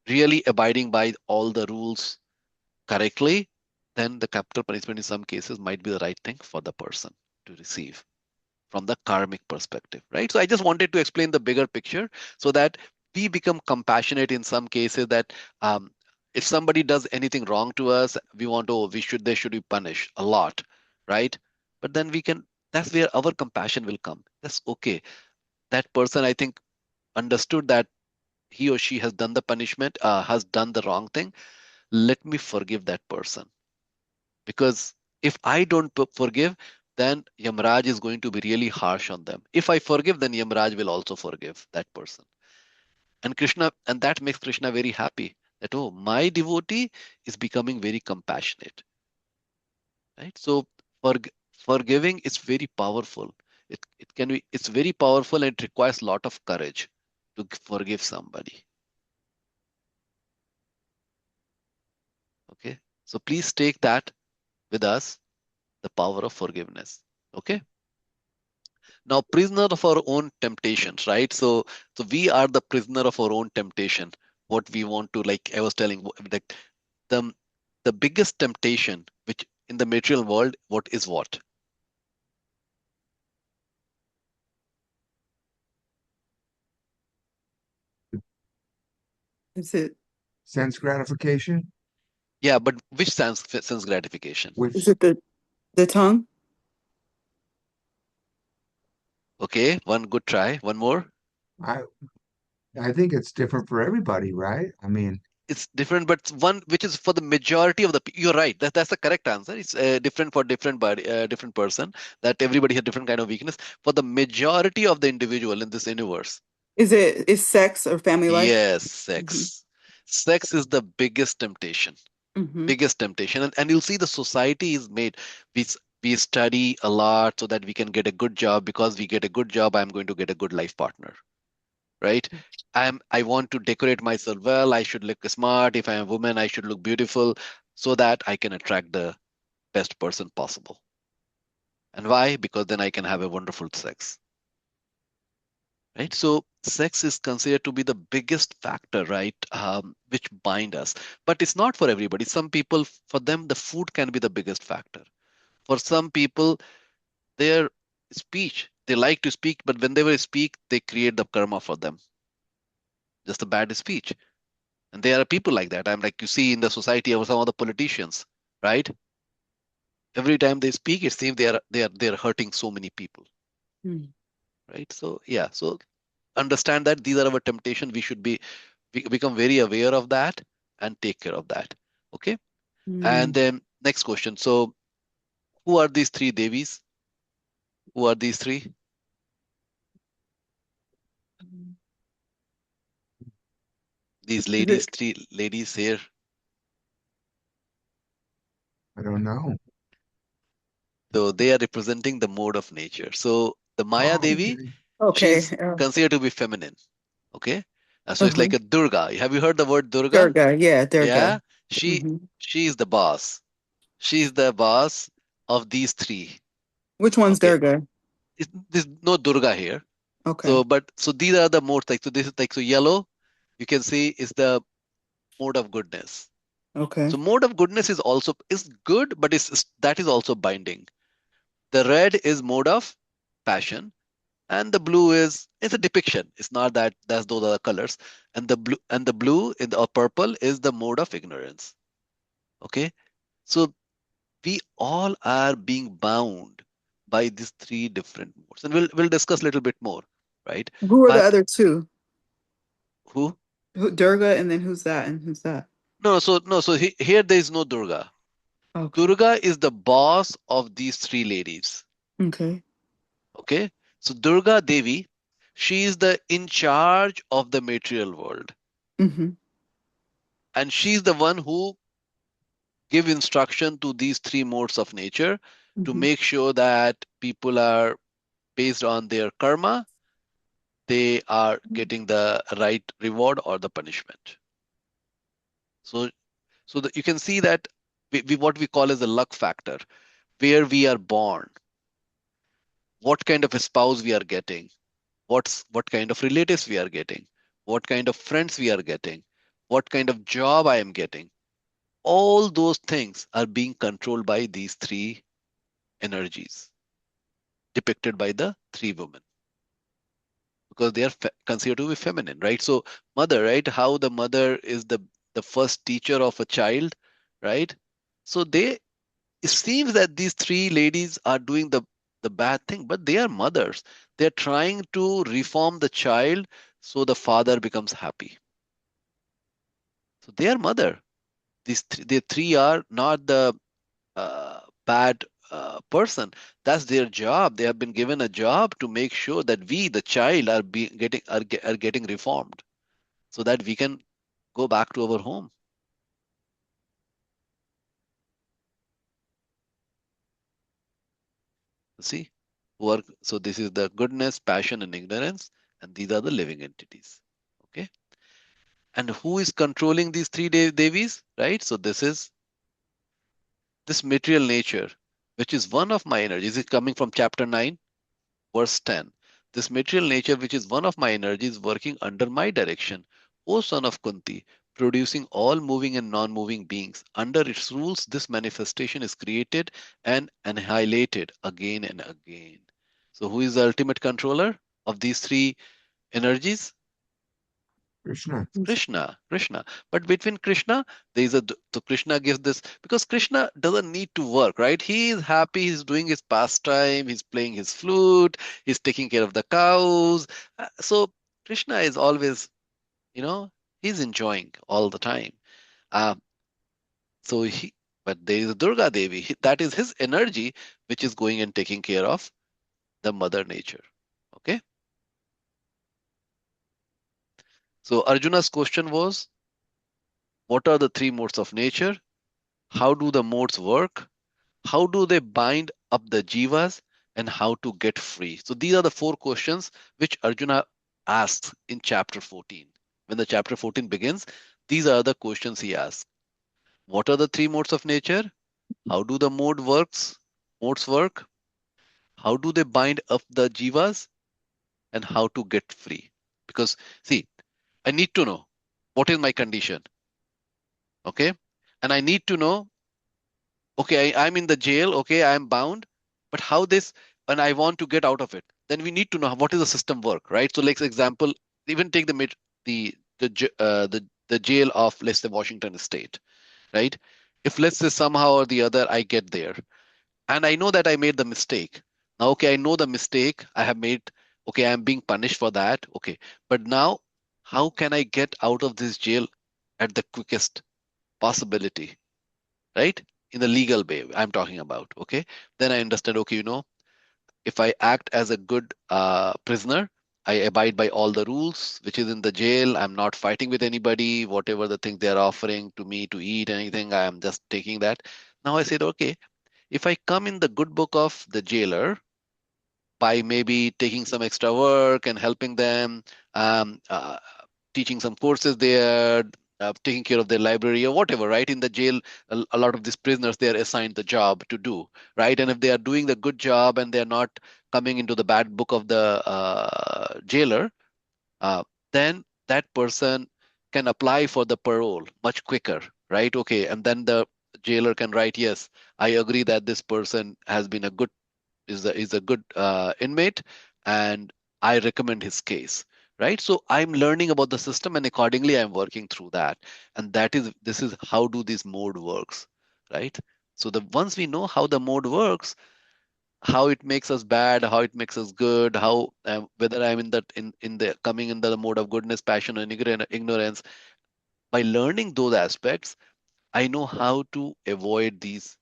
really abiding by all the rules correctly, then the capital punishment in some cases might be the right thing for the person to receive from the karmic perspective, right? So I just wanted to explain the bigger picture so that we become compassionate in some cases that if somebody does anything wrong to us, we want to, they should be punished a lot, right? But then we can, that's where our compassion will come. That's okay. That person, I think, understood that he or she has done the punishment, has done the wrong thing, let me forgive that person. Because if I don't forgive, then Yamraj is going to be really harsh on them. If I forgive, then Yamraj will also forgive that person. And Krishna, and that makes Krishna very happy that, oh, my devotee is becoming very compassionate, right? So forgiving is very powerful. It can be, it's very powerful and it requires a lot of courage to forgive somebody. Okay. So please take that with us, the power of forgiveness. Okay. Now, prisoner of our own temptations, right? So we are the prisoner of our own temptation. What we want to, like I was telling, like the the biggest temptation, which in the material world, what is what? Is it Sense gratification, Yeah, but which sense gratification? is which it the tongue? Okay, one good try. One more. I I think it's different for everybody, right? I mean, It's different, but one which is for the majority of the. You're right. That's the correct answer. It's different for different body, different person. That everybody has different kind of weakness. For the majority of the individual in this universe, Is sex or family life? yes, Mm-hmm. sex. Sex is the biggest temptation. Mm-hmm. Biggest temptation, and you'll see the society is made. We study a lot so that we can get a good job. Because we get a good job, I'm going to get a good life partner, right? I want to decorate myself well. I should look smart. If I'm a woman, I should look beautiful so that I can attract the best person possible. And why? Because then I can have a wonderful sex, right? So sex is considered to be the biggest factor, right? Which bind us. But it's not for everybody. Some people, for them, the food can be the biggest factor. For some people, their speech, they like to speak, but when they will speak, they create the karma for them. Just a bad speech. And there are people like that. I'm like you see in the society of some of the politicians, right? Every time they speak, it seems they are hurting so many people, right? So yeah, so understand that these are our temptations. We should become very aware of that and take care of that. Okay. And Mm-hmm. then next question. So who are these three Devis? Who are these three? These Is ladies, it three ladies here. I don't know. So they are representing the mode of nature. So the Maya Oh, Devi, okay. okay? she's considered to be feminine. Okay. So it's Uh-huh. like a Durga. Have you heard the word Durga? Durga, yeah, Durga. Yeah. She Mm-hmm. she's the boss. She's the boss of these three. Which one's Okay. Durga? There's no Durga here. Okay, So, but so these are the modes. Like so, this is like so yellow. You can see is the mode of goodness. okay. So mode of goodness is also is good, but that is also binding. The red is mode of passion, and the blue is it's a depiction. It's not that that's those are the colors. And the blue in the or purple is the mode of ignorance. Okay, so we all are being bound by these three different modes, and we'll discuss a little bit more, right? Who are the But other two? who? Durga, and then who's that? And who's that? No, so no, so here there is no Durga. Okay. Durga is the boss of these three ladies. Okay. Okay, so Durga Devi, she is the in charge of the material world, Mm-hmm. and she's the one who give instruction to these three modes of nature to Mm-hmm. make sure that people are based on their karma, they are getting the right reward or the punishment. So, so that you can see that we what we call as the luck factor, where we are born, what kind of a spouse we are getting, what kind of relatives we are getting, what kind of friends we are getting, what kind of job I am getting. All those things are being controlled by these three energies depicted by the three women because they are considered to be feminine, right? So mother, right? How the mother is the first teacher of a child, right? So it seems that these three ladies are doing the bad thing, but they are mothers. They're trying to reform the child so the father becomes happy. So they are mother. They three are not the bad person. That's their job. They have been given a job to make sure that we, the child, are getting reformed, so that we can go back to our home. See, so this is the goodness, passion, and ignorance, and these are the living entities. Okay, and who is controlling these three devis? Right. So this material nature, which is one of my energies, is coming from chapter 9, verse 10. This material nature, which is one of my energies, working under my direction, O son of Kunti, producing all moving and non moving beings. Under its rules, this manifestation is created and annihilated again and again. So, who is the ultimate controller of these three energies? Krishna. Krishna. But between Krishna, there is so Krishna gives this because Krishna doesn't need to work, right? He is happy, he's doing his pastime, he's playing his flute, he's taking care of the cows. So Krishna is always, you know, he's enjoying all the time. Uh, so he, but there is Durga Devi, that is his energy, which is going and taking care of the mother nature. Okay. So Arjuna's question was, what are the three modes of nature? How do the modes work? How do they bind up the jivas, and how to get free? So these are the four questions which Arjuna asks in chapter 14. When the chapter 14 begins, these are the questions he asks. What are the three modes of nature? How do the modes work? How do they bind up the jivas, and how to get free? Because see, I need to know what is my condition, okay? And I need to know, okay, I'm in the jail, okay, I'm bound, but how this, and I want to get out of it, then we need to know what is the system work, right? So, like example, even take the jail of, let's say, Washington State, right? If, let's say, somehow or the other I get there, and I know that I made the mistake. Now, okay, I know the mistake I have made. Okay, I'm being punished for that. Okay, but now, how can I get out of this jail at the quickest possibility? Right? In the legal way I'm talking about. Okay. Then I understand, okay, if I act as a good prisoner, I abide by all the rules, which is in the jail. I'm not fighting with anybody, whatever the thing they're offering to me to eat, anything, I am just taking that. Now I said, okay, if I come in the good book of the jailer, by maybe taking some extra work and helping them, um, uh, teaching some courses there, taking care of their library or whatever, right? In the jail, a lot of these prisoners, they are assigned the job to do, right? And if they are doing the good job and they're not coming into the bad book of the jailer, uh, then that person can apply for the parole much quicker, right? Okay, and then the jailer can write, yes, I agree that this person has been a good is a good inmate, and I recommend his case. Right. So I'm learning about the system, and accordingly I'm working through that. And this is how do this mode works. Right. So the once we know how the mode works, how it makes us bad, how it makes us good, how whether I'm in the coming in the mode of goodness, passion, and ignorance, by learning those aspects, I know how to avoid these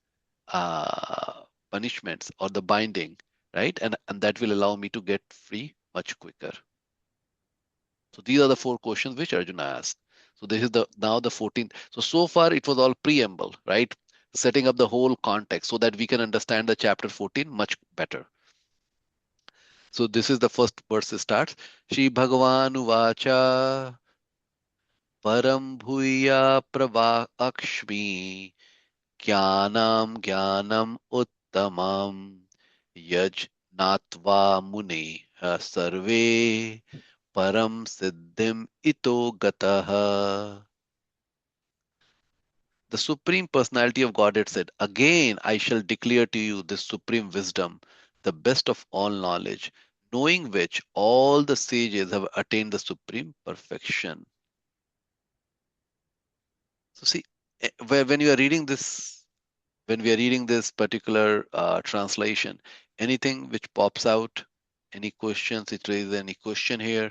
punishments or the binding, right? And that will allow me to get free much quicker. So these are the four questions which Arjuna asked. So this is the now the 14th. So far it was all preamble, right? Setting up the whole context so that we can understand the chapter 14 much better. So this is the first verse starts. Shri Bhagavan Uvacha Param Bhuya Prava Akshmi Jnanam Jnanam Uttamam Yaj Natva Muni Sarve Param Siddhim Ito Gataha. The Supreme Personality of Godhead said, again I shall declare to you this supreme wisdom, the best of all knowledge, knowing which all the sages have attained the supreme perfection. So see, when you are reading this, when we are reading this particular translation, anything which pops out, any questions, it raises any question here?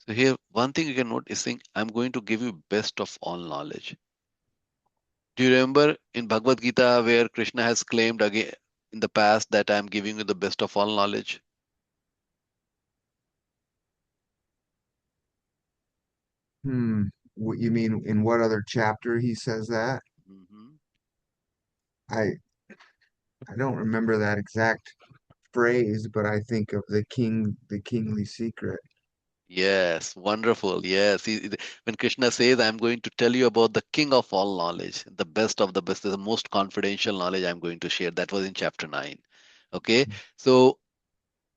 So here, one thing you can note is saying, I'm going to give you best of all knowledge. Do you remember in Bhagavad Gita where Krishna has claimed again in the past that I'm giving you the best of all knowledge? Hmm. What you mean in what other chapter he says that? Mhm. I I don't remember that exact phrase, but I think of the kingly secret. Yes, wonderful. Yes. When Krishna says, I'm going to tell you about the king of all knowledge, the best of the best, the most confidential knowledge I'm going to share. That was in chapter 9. Okay. So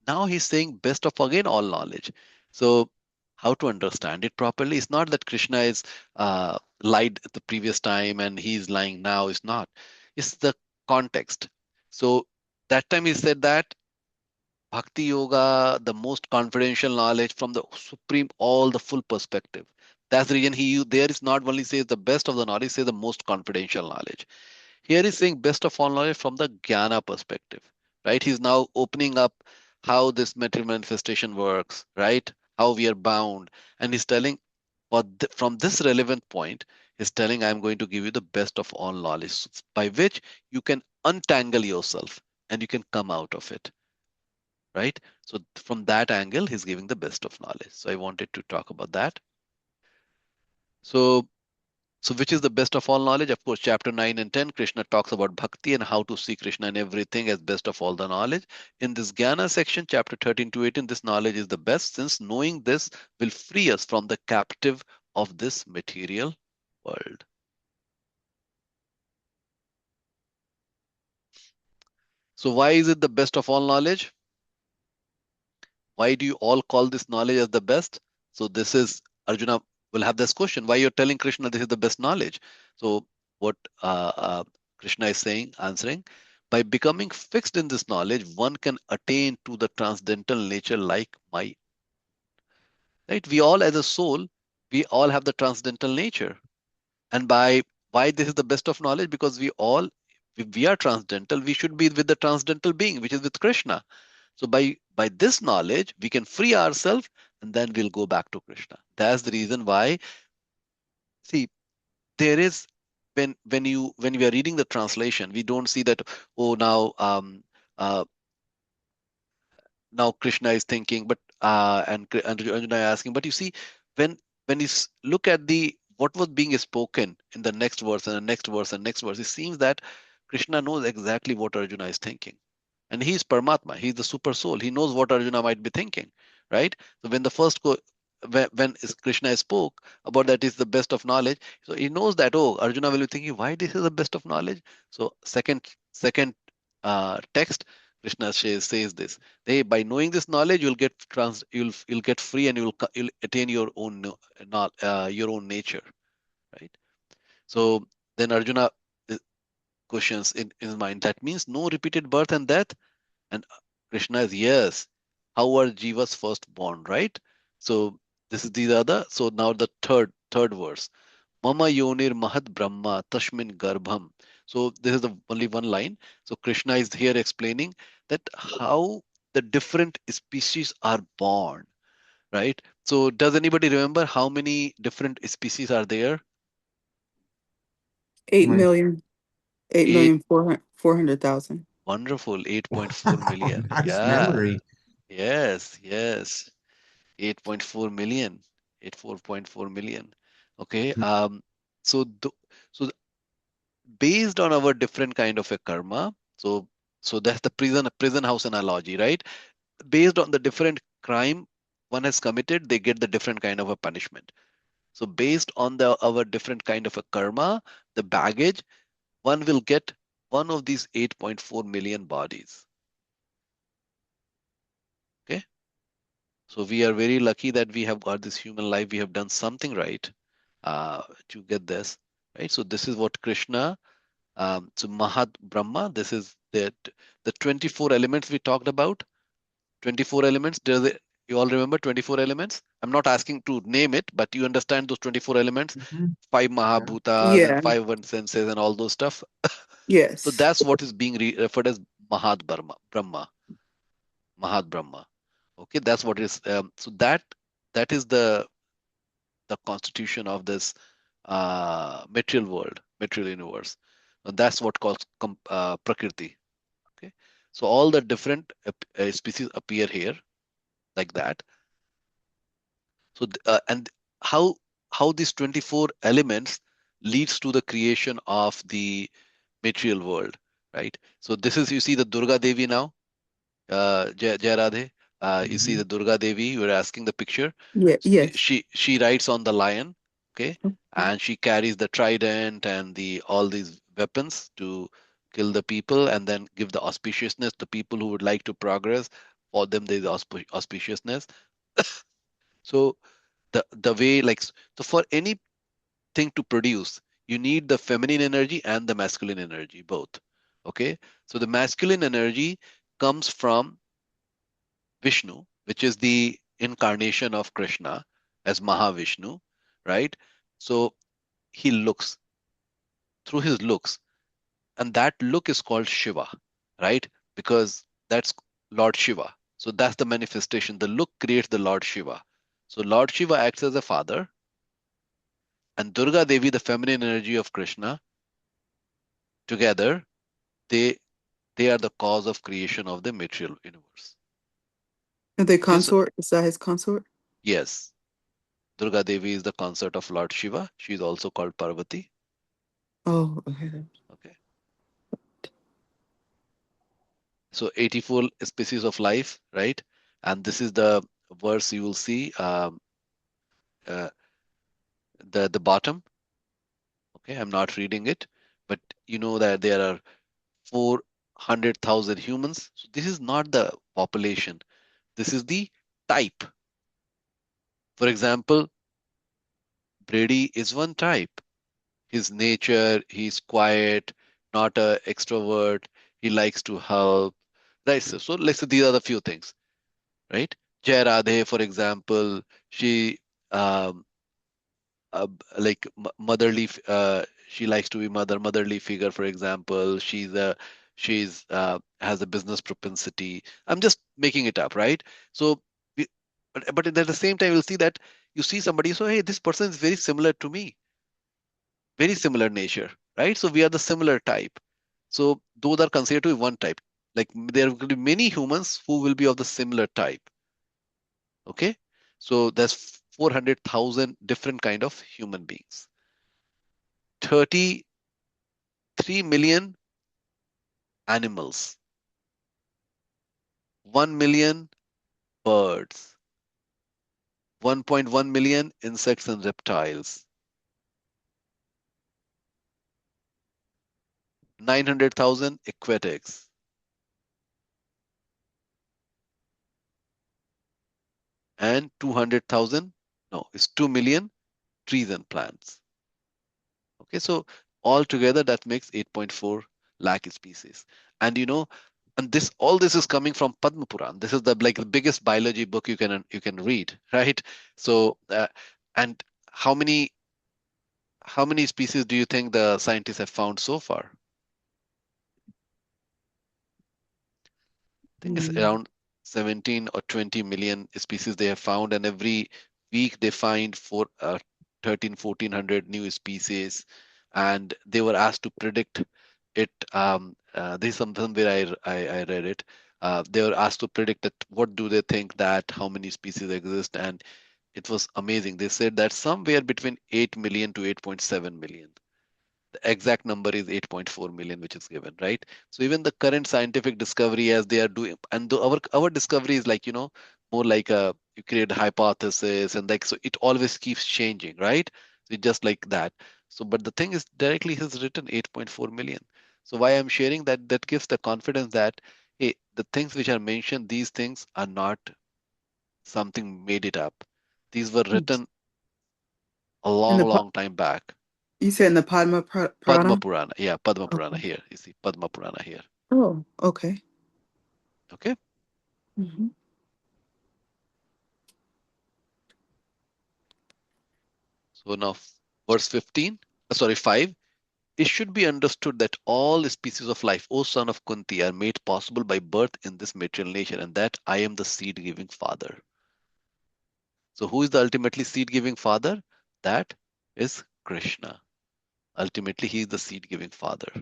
now he's saying best of again all knowledge. So how to understand it properly? It's not that Krishna is lied the previous time and he's lying now. It's not. It's the context. So that time he said that Bhakti Yoga, the most confidential knowledge from the supreme, all the full perspective. That's the reason there is not only says the best of the knowledge, says the most confidential knowledge. Here he's saying best of all knowledge from the Jnana perspective, right? He's now opening up how this material manifestation works, right? How we are bound. And he's telling, from this relevant point, he's telling, I'm going to give you the best of all knowledge by which you can untangle yourself and you can come out of it, right? So from that angle, he's giving the best of knowledge. So I wanted to talk about that. So So, which is the best of all knowledge? Of course, chapter 9 and 10, Krishna talks about bhakti and how to see Krishna and everything as best of all the knowledge. In this Jnana section, chapter 13 to 18, this knowledge is the best since knowing this will free us from the captive of this material world. So, why is it the best of all knowledge? Why do you all call this knowledge as the best? So this is Arjuna will have this question: why you're telling Krishna this is the best knowledge? So what Krishna is saying, answering, by becoming fixed in this knowledge, one can attain to the transcendental nature like my right. We all, as a soul, we all have the transcendental nature, and by why this is the best of knowledge because we are transcendental. We should be with the transcendental being, which is with Krishna. So by this knowledge, we can free ourselves and then we'll go back to Krishna. That's the reason why, see, there is when we are reading the translation, we don't see that, oh uh, now Krishna is thinking, but and Arjuna is asking, but you see, when look at the what was being spoken in the next verse and the next verse and next verse, it seems that Krishna knows exactly what Arjuna is thinking. And he's Paramatma, he's the super soul. He knows what Arjuna might be thinking, right? So when the first Krishna spoke about that is the best of knowledge, so he knows that, oh, Arjuna will be thinking, why this is the best of knowledge? So second text, Krishna says this. They by knowing this knowledge, you'll get free and you'll attain your own your own nature, right? So then Arjuna uh, questions in his mind. That means no repeated birth and death. And Krishna is yes. How are jivas first born, right? So this is the other. So now the third verse. Mama yonir mahat brahma tashmin garbham. So this is the only one line. So Krishna is here explaining that how the different species are born, right? So does anybody remember how many different species are there? 8 My million, eight Eight. million 400,000. Wonderful. 8.4 wow, million. nice Yeah. memory. Yes. Yes. 8.4 million. 84.4 million. Okay. So so based on our different kind of a karma, so that's the prison house analogy, right? Based on the different crime one has committed, they get the different kind of a punishment. So based on the our different kind of a karma, the baggage, one will get one of these 8.4 million bodies. Okay. So we are very lucky that we have got this human life. We have done something right to get this, right? So this is what Krishna, so Mahat Brahma, this is the 24 elements we talked about. 24 elements. You all remember 24 elements? I'm not asking to name it, but you understand those 24 elements, Mhm. five Yeah. Mahabhutas and Yeah. five one senses and all those stuff. So Yes. that's what is being referred as Mahat Brahma, Mahat Brahma. Okay, that's what is. So that. That is the constitution of this material world, material universe. And that's what calls Prakriti. Okay, so all the different species appear here like that. So and how these 24 elements leads to the creation of the material world, right? So this is, you see the Durga Devi now, Jai Radhe. You see Hmm. the Durga Devi. You were asking the picture. Yeah, So yes. she rides on the lion, okay, Okay. and she carries the trident and the all these weapons to kill the people and then give the auspiciousness to people who would like to progress. For them, there is auspiciousness. So the way like so for anything to produce, you need the feminine energy and the masculine energy both. Okay, so the masculine energy comes from Vishnu, which is the incarnation of Krishna as Mahavishnu, right? So he looks through his looks, and that look is called Shiva, right? Because that's Lord Shiva. So that's the manifestation. The look creates the Lord Shiva. So Lord Shiva acts as a father, and Durga Devi, the feminine energy of Krishna, together they they are the cause of creation of the material universe. Are they Okay, so consort? Is that his consort? yes, Durga Devi is the consort of Lord Shiva. She is also called Parvati. Oh, okay. Okay, so 84 species of life, right? And this is the verse you will see, uh, the bottom. Okay, I'm not reading it, but you know that there are 400,000 humans. So this is not the population. This is the type. For example, Brady is one type. His nature, he's quiet, not a extrovert. He likes to help. Right. So let's say these are the few things, right? Jai Radhe, for example, she um, like motherly. She likes to be motherly figure. For example, she's has a business propensity. I'm just making it up, right? So, we, but at the same time, you'll see that you see somebody. So hey, this person is very similar to me, very similar nature, right? So we are the similar type. So those are considered to be one type. Like there will be many humans who will be of the similar type. Okay, so there's 400,000 different kind of human beings. 33 million animals, 1 million birds, 1.1 million insects and reptiles, 900,000 aquatics, and 200,000, no, it's 2 million trees and plants. Okay, so altogether that makes 8.4 lakh species. And and this all this is coming from Padma Puran. This is the biggest biology book you can read, right? So and how many species do you think the scientists have found so far? I think it's Mm. around 17 or 20 million species they have found, and every week they find 13, 1,400 new species, and they were asked to predict it. This is something where I read it. They were asked to predict that what do they think that how many species exist, and it was amazing. They said that somewhere between 8 million to 8.7 million. The exact number is 8.4 million, which is given, right? So even the current scientific discovery as they are doing, and our discovery is like, more like you create a hypothesis and like, so it always keeps changing, right? So it's just like that. So, but the thing is directly has written 8.4 million. So why I'm sharing that, that gives the confidence that, hey, the things which are mentioned, these things are not something made it up. These were written a In long, the long time back. you said in the Padma Purana? Purana. Yeah, Padma Purana Okay. here. You see Padma Purana here. Oh, okay. Okay. Hmm. So now verse 15, sorry, 5. It should be understood that all species of life, O son of Kunti, are made possible by birth in this material nature, and that I am the seed giving father. So who is the ultimately seed-giving father? That is Krishna. Ultimately, he is the seed-giving father.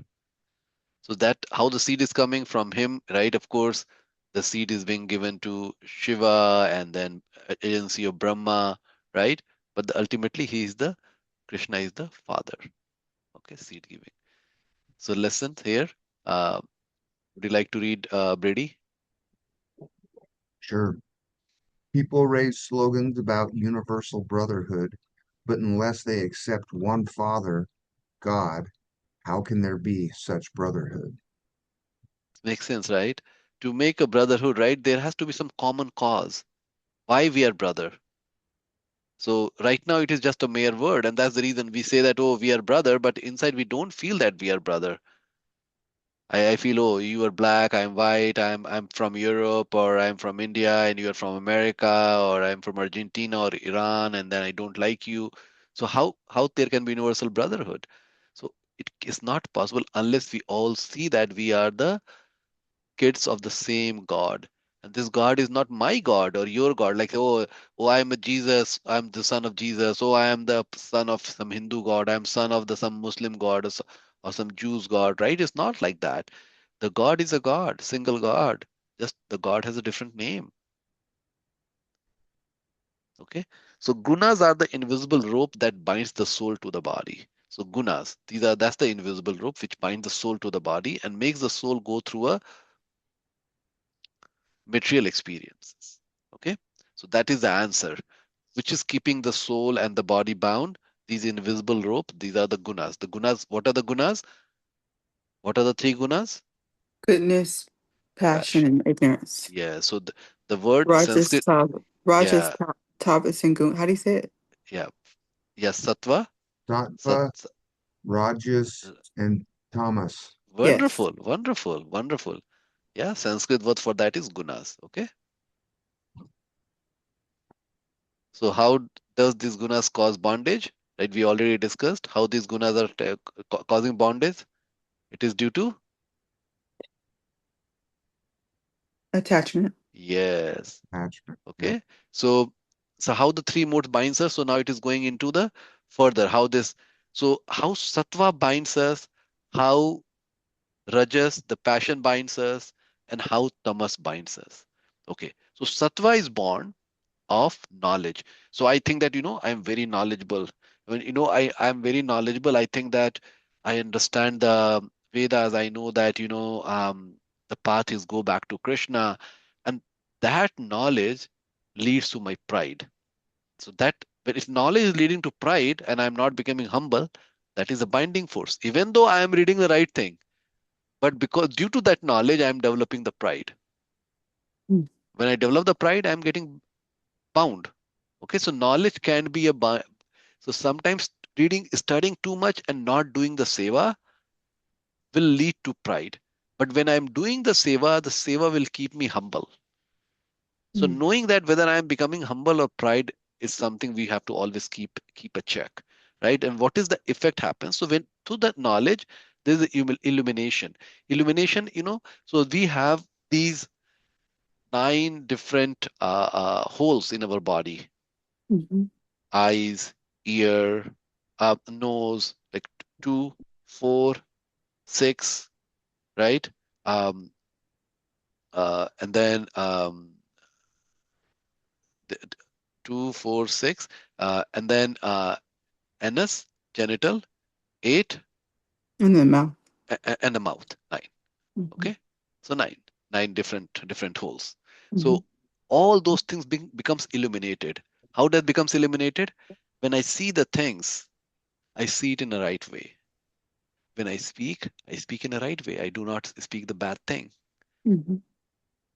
So that how the seed is coming from him, right? Of course, the seed is being given to Shiva and then agency of Brahma, right? But ultimately, he is the Krishna is the father. Okay, seed giving. So lesson here. Uh, would you like to read Brady? Sure. People raise slogans about universal brotherhood, but unless they accept one Father, God, how can there be such brotherhood? Makes sense, right? To make a brotherhood, right, there has to be some common cause. Why we are brother? So right now it is just a mere word, and that's the reason we say that, oh, we are brother, but inside we don't feel that we are brother. I feel, oh, you are black, I'm white, I'm from Europe, or I'm from India, and you are from America, or I'm from Argentina or Iran, and then I don't like you. So how there can be universal brotherhood? So it is not possible unless we all see that we are the kids of the same God. And this God is not my God or your God. Like, oh, I'm a Jesus. I'm the son of Jesus. Oh, I am the son of some Hindu God. I'm son of the some Muslim God or some Jews God. Right? It's not like that. The God is a God, single God. Just the God has a different name. Okay. So gunas are the invisible rope that binds the soul to the body. So gunas, that's the invisible rope which binds the soul to the body and makes the soul go through a material experiences. Okay, so that is the answer. Which is keeping the soul and the body bound? These invisible rope, these are the gunas. The gunas, what are the gunas? What are the three gunas? Goodness, passion, Passion. and ignorance. Yeah, so the word Rajas, Sanskrit, Rajas, yeah, Tapas, and Gun. How do you say it? yeah, yeah, sattva, sat, Sattva, Rajas, and Tamas. Yes. wonderful, wonderful, wonderful. Yeah, Sanskrit word for that is gunas. Okay, so how does these gunas cause bondage? Right, we already discussed how these gunas are causing bondage. It is due to Attachment. yes. Attachment. Yep. Okay. So how the three modes binds us. So now it is going into the further how this. So how sattva binds us, how rajas, the passion binds us, and how tamas binds us. Okay. So sattva is born of knowledge. So I think that I'm very knowledgeable. When I'm very knowledgeable, I think that I understand the Vedas. I know that the path is go back to Krishna, and that knowledge leads to my pride. So that but if knowledge is leading to pride and I'm not becoming humble, that is a binding force. Even though I am reading the right thing, but because due to that knowledge, I am developing the pride. Mm. When I develop the pride, I am getting bound. Okay, so knowledge can be so sometimes studying too much and not doing the seva will lead to pride. But when I'm doing the seva will keep me humble. So Mm. knowing that whether I am becoming humble or pride is something we have to always keep a check, right? And what is the effect happens? So when through that knowledge, there's the illumination. Illumination, so we have these nine different holes in our body: Mhm. eyes, ear, nose, like two, four, six, right? Um, and then th- th- two, four, six, and then anus, genital, eight, And then mouth. and the mouth, nine. Mhm. Okay, so nine different holes. Mhm. So all those things becomes illuminated. How that becomes illuminated? When I see the things, I see it in the right way. When I speak in the right way. I do not speak the bad thing. Mhm.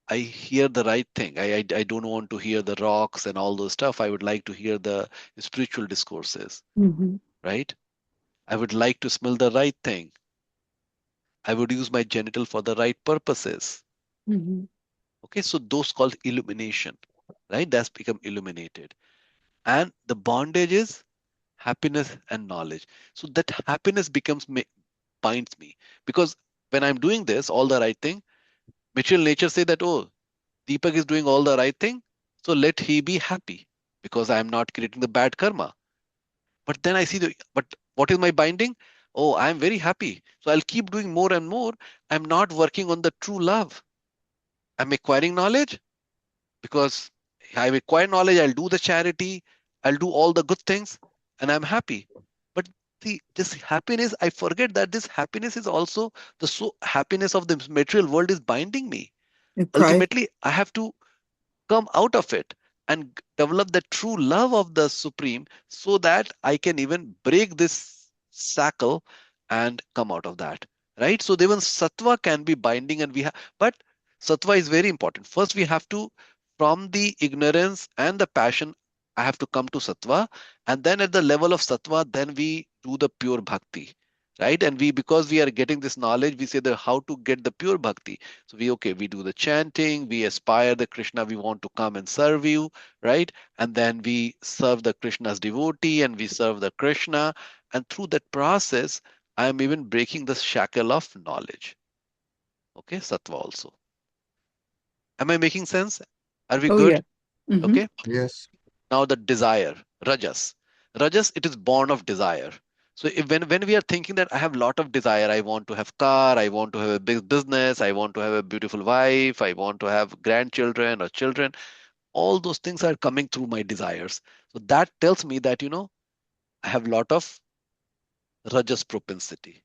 I hear the right thing. I don't want to hear the rocks and all those stuff. I would like to hear the spiritual discourses, Mhm. right? I would like to smell the right thing. I would use my genital for the right purposes. Mhm. Okay, so those called illumination, right? That's become illuminated. And the bondage is happiness and knowledge. So that happiness binds me because when I'm doing this, all the right thing, material nature say that, oh, Deepak is doing all the right thing, so let he be happy. because I am not creating the bad karma. But then I see but what is my binding? Oh, I am very happy. So I'll keep doing more and more. I'm not working on the true love. I'm acquiring knowledge because I acquire knowledge. I'll do the charity. I'll do all the good things and I'm happy. But this happiness, I forget that this happiness is also happiness of the material world is binding me. And Christ. Ultimately, I have to come out of it and develop the true love of the Supreme so that I can even break this shackle and come out of that. Right? So even sattva can be binding, and we have, but sattva is very important. First, we have to, from the ignorance and the passion, I have to come to sattva, and then at the level of sattva, then we do the pure bhakti. Right, and because we are getting this knowledge, we say that how to get the pure bhakti. So we do the chanting, we aspire the Krishna, we want to come and serve you, right? And then we serve the Krishna's devotee and we serve the Krishna. And through that process, I am even breaking the shackle of knowledge. Okay, sattva also. Am I making sense? Are we Oh, yeah. good? Mm-hmm. Okay. Yes. Now the desire, rajas. Rajas, it is born of desire. So when we are thinking that I have a lot of desire, I want to have car, I want to have a big business, I want to have a beautiful wife, I want to have grandchildren or children, all those things are coming through my desires. So that tells me that, I have a lot of rajas propensity,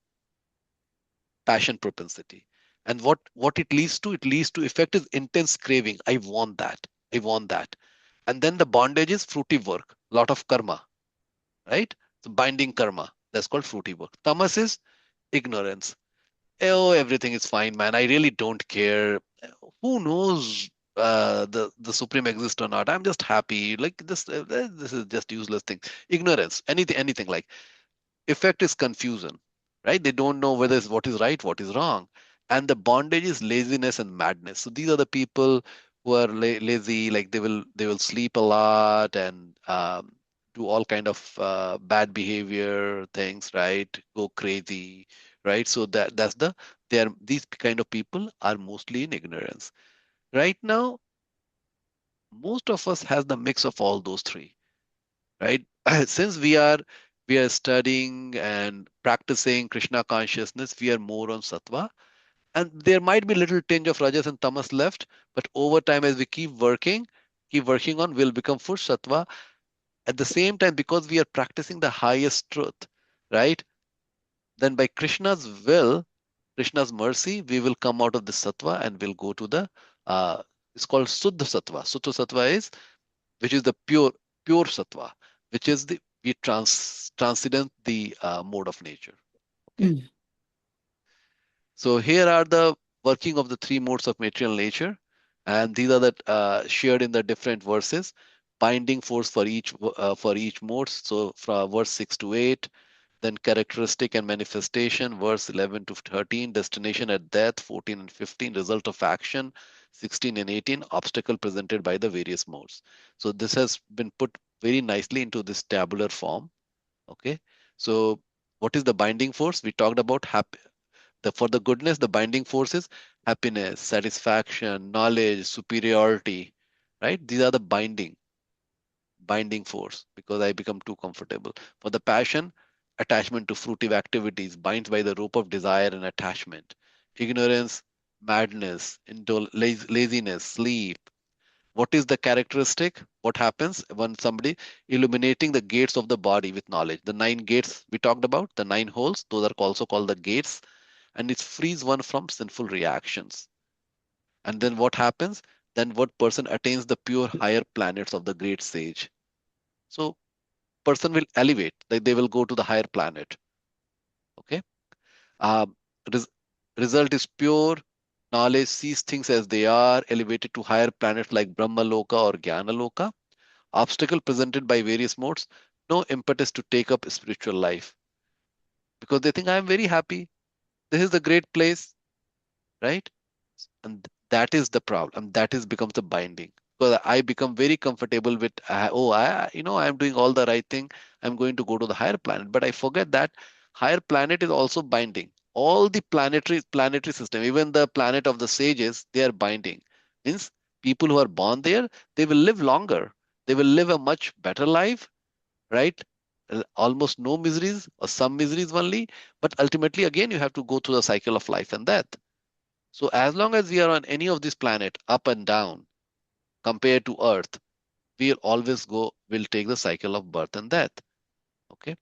passion propensity. And what it leads to effect is intense craving. I want that. I want that. And then the bondage is fruitive work, lot of karma, right? So binding karma. That's called fruity work. Tamas is ignorance. Oh, everything is fine, man. I really don't care. Who knows the supreme exists or not? I'm just happy. Like this is just useless thing. Ignorance. Anything like effect is confusion, right? They don't know whether it's what is right, what is wrong. And the bondage is laziness and madness. So these are the people who are lazy, like they will sleep a lot and do all kind of bad behavior things, right? Go crazy, right? So these kind of people are mostly in ignorance. Right now, most of us has the mix of all those three, right? Since we are studying and practicing Krishna consciousness, we are more on sattva, and there might be little tinge of rajas and tamas left, but over time, as we keep working on, we'll become full sattva. At the same time, because we are practicing the highest truth, right? Then by Krishna's will, Krishna's mercy, we will come out of the sattva and we'll go to the it's called Suddha Sattva. Suddha Sattva is which is the pure sattva, which is the we transcendent the mode of nature. Okay, Mm. so here are the working of the three modes of material nature, and these are the shared in the different verses. Binding force for each mode. So from verse 6 to 8, then characteristic and manifestation, verse 11 to 13, destination at death, 14 and 15, result of action, 16 and 18, obstacle presented by the various modes. So this has been put very nicely into this tabular form. Okay. So what is the binding force? We talked about for the goodness, the binding force is happiness, satisfaction, knowledge, superiority, right? These are the binding force because I become too comfortable. For the passion, attachment to fruitive activities binds by the rope of desire and attachment. Ignorance, madness, laziness, sleep. What is the characteristic? What happens when somebody illuminating the gates of the body with knowledge? The nine gates we talked about, the nine holes, those are also called the gates, and it frees one from sinful reactions. And then what happens? Then what person attains the pure higher planets of the great sage? So person will elevate, like they will go to the higher planet. Okay. Um, res- Result is pure knowledge, sees things as they are, elevated to higher planets like Brahma Loka or Jnana Loka. Obstacle presented by various modes, no impetus to take up spiritual life because they think I am very happy. This is the great place, right? And that is the problem. That is becomes the binding because I become very comfortable with I am doing all the right thing. I'm going to go to the higher planet, but I forget that higher planet is also binding. All the planetary system, even the planet of the sages, they are binding. Means people who are born there, they will live longer. They will live a much better life, right? Almost no miseries or some miseries only. But ultimately, again, you have to go through the cycle of life and death. So as long as we are on any of this planet, up and down, compared to Earth, we'll take the cycle of birth and death. Okay.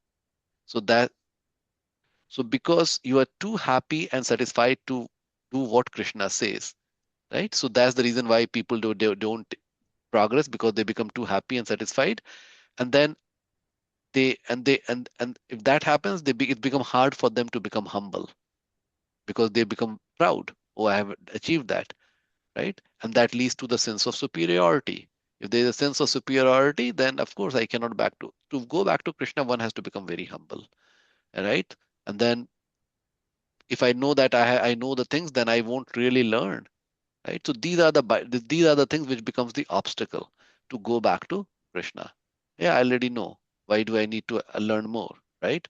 So because you are too happy and satisfied to do what Krishna says, right? So that's the reason why people don't progress, because they become too happy and satisfied. And then and if that happens, it become hard for them to become humble, because they become proud. Oh, I have achieved that, right? And that leads to the sense of superiority. If there is a sense of superiority, then of course I cannot to go back to Krishna. One has to become very humble, right? And then if I know that I know the things, then I won't really learn, right? So these are the things which becomes the obstacle to go back to Krishna. Yeah, I already know. Why do I need to learn more, right?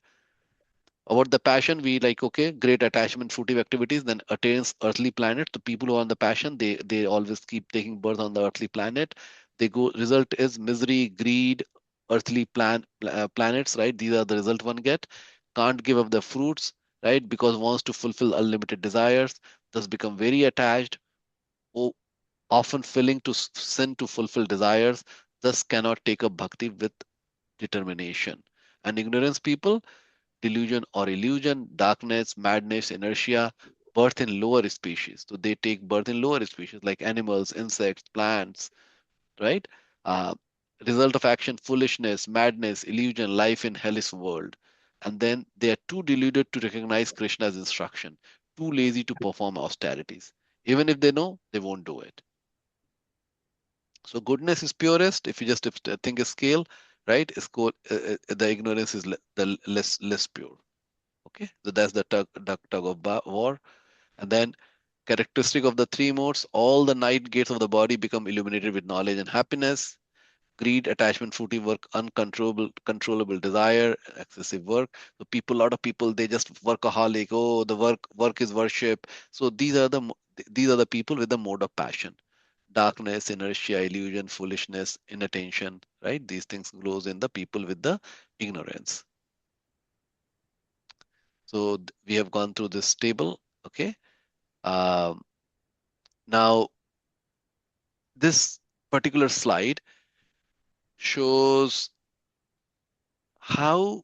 About the passion, we like, okay, great attachment, fruitive activities, then attains earthly planet. The people who are on the passion, they always keep taking birth on the earthly planet. They go, result is misery, greed, earthly planets, right? These are the result one get. Can't give up the fruits, right? Because wants to fulfill unlimited desires, thus become very attached, o- often filling to sin to fulfill desires, thus cannot take up bhakti with determination. And ignorance people, delusion or illusion, darkness, madness, inertia, birth in lower species. So they take birth in lower species like animals, insects, plants, right? Uh, Result of action, foolishness, madness, illusion, life in hellish world. And then they are too deluded to recognize Krishna's instruction, too lazy to perform austerities. Even if they know, they won't do it. So goodness is purest. If think a scale, right? The ignorance is the less pure. Okay, so that's the tug of war. And then characteristic of the three modes, all the night gates of the body become illuminated with knowledge and happiness. Greed, attachment, fruity work, controllable desire, excessive work. So a lot of people, they just workaholic. Oh, the work is worship. So these are the people with the mode of passion. Darkness, inertia, illusion, foolishness, inattention, right? These things grows in the people with the ignorance. So we have gone through this table. Okay. Um, Now, this particular slide shows how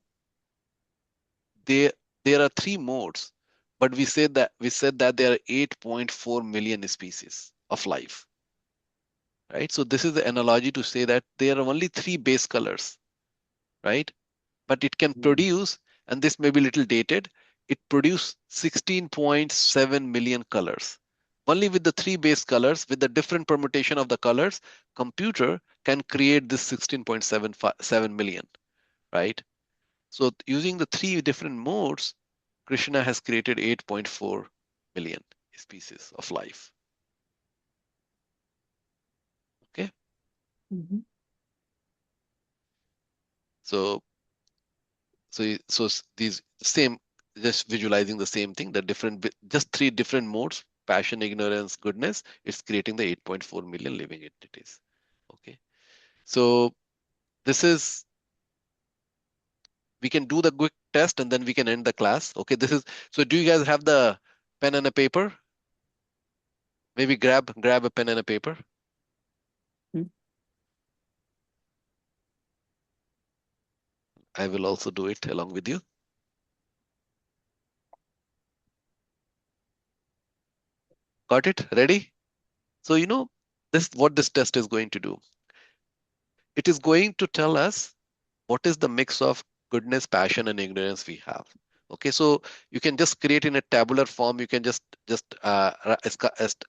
there there are three modes, but we said that there are 8.4 million species of life, right? So this is the analogy to say that there are only three base colors, right? But it can produce, and this may be a little dated, it produce 16.7 million colors. Only with the three base colors, with the different permutation of the colors, computer can create this 16.77 million, right? So using the three different modes, Krishna has created 8.4 million species of life. Okay. Mhm. So these same, just visualizing the same thing, the just three different modes, passion, ignorance, goodness, it's creating the 8.4 million living entities. Okay. So this is, we can do the quick test and then we can end the class. Okay. So do you guys have the pen and a paper? Maybe grab a pen and a paper. Mhm. I will also do it along with you. Got it? Ready? So this what this test is going to do. It is going to tell us what is the mix of goodness, passion, and ignorance we have. Okay, so you can just create in a tabular form. You can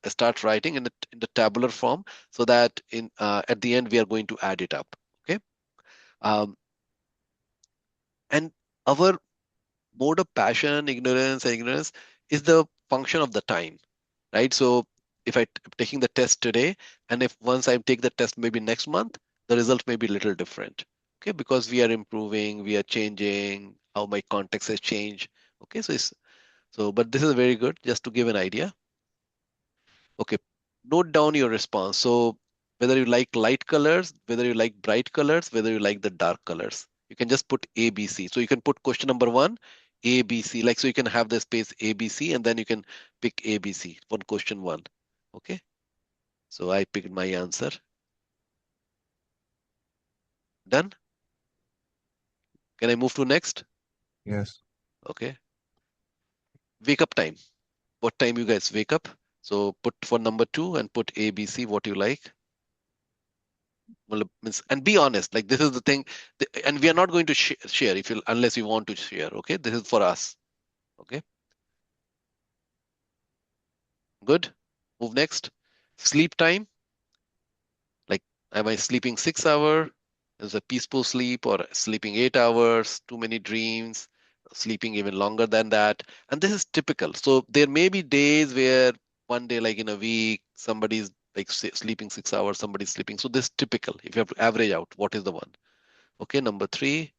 start writing in the tabular form, so that in at the end we are going to add it up. Okay, um, and our mode of passion, ignorance is the function of the time, right? So if taking the test today, and if once I take the test maybe next month, the result may be a little different. Okay, because we are improving, we are changing, how my context has changed. Okay, but this is very good just to give an idea. Okay, note down your response. So whether you like light colors, whether you like bright colors, whether you like the dark colors. You can just put A, B, C. So you can put question number one, A, B, C. Like, so you can have the space A, B, C, and then you can pick A, B, C for question one. Okay. So I picked my answer. Done. Can I move to next? Yes. Okay. Wake up time. What time you guys wake up? So put for number two and put A, B, C, what you like. Well, and be honest. Like this is the thing, and we are not going to share if you unless you want to share. Okay, this is for us. Okay, good. Move next. Sleep time. Like, am I sleeping 6 hours? Is a peaceful sleep or sleeping 8 hours? Too many dreams? Sleeping even longer than that? And this is typical. So there may be days where one day, like in a week, somebody's like sleeping 6 hours, somebody's sleeping. So this is typical. If you have to average out, what is the one? Okay, number three.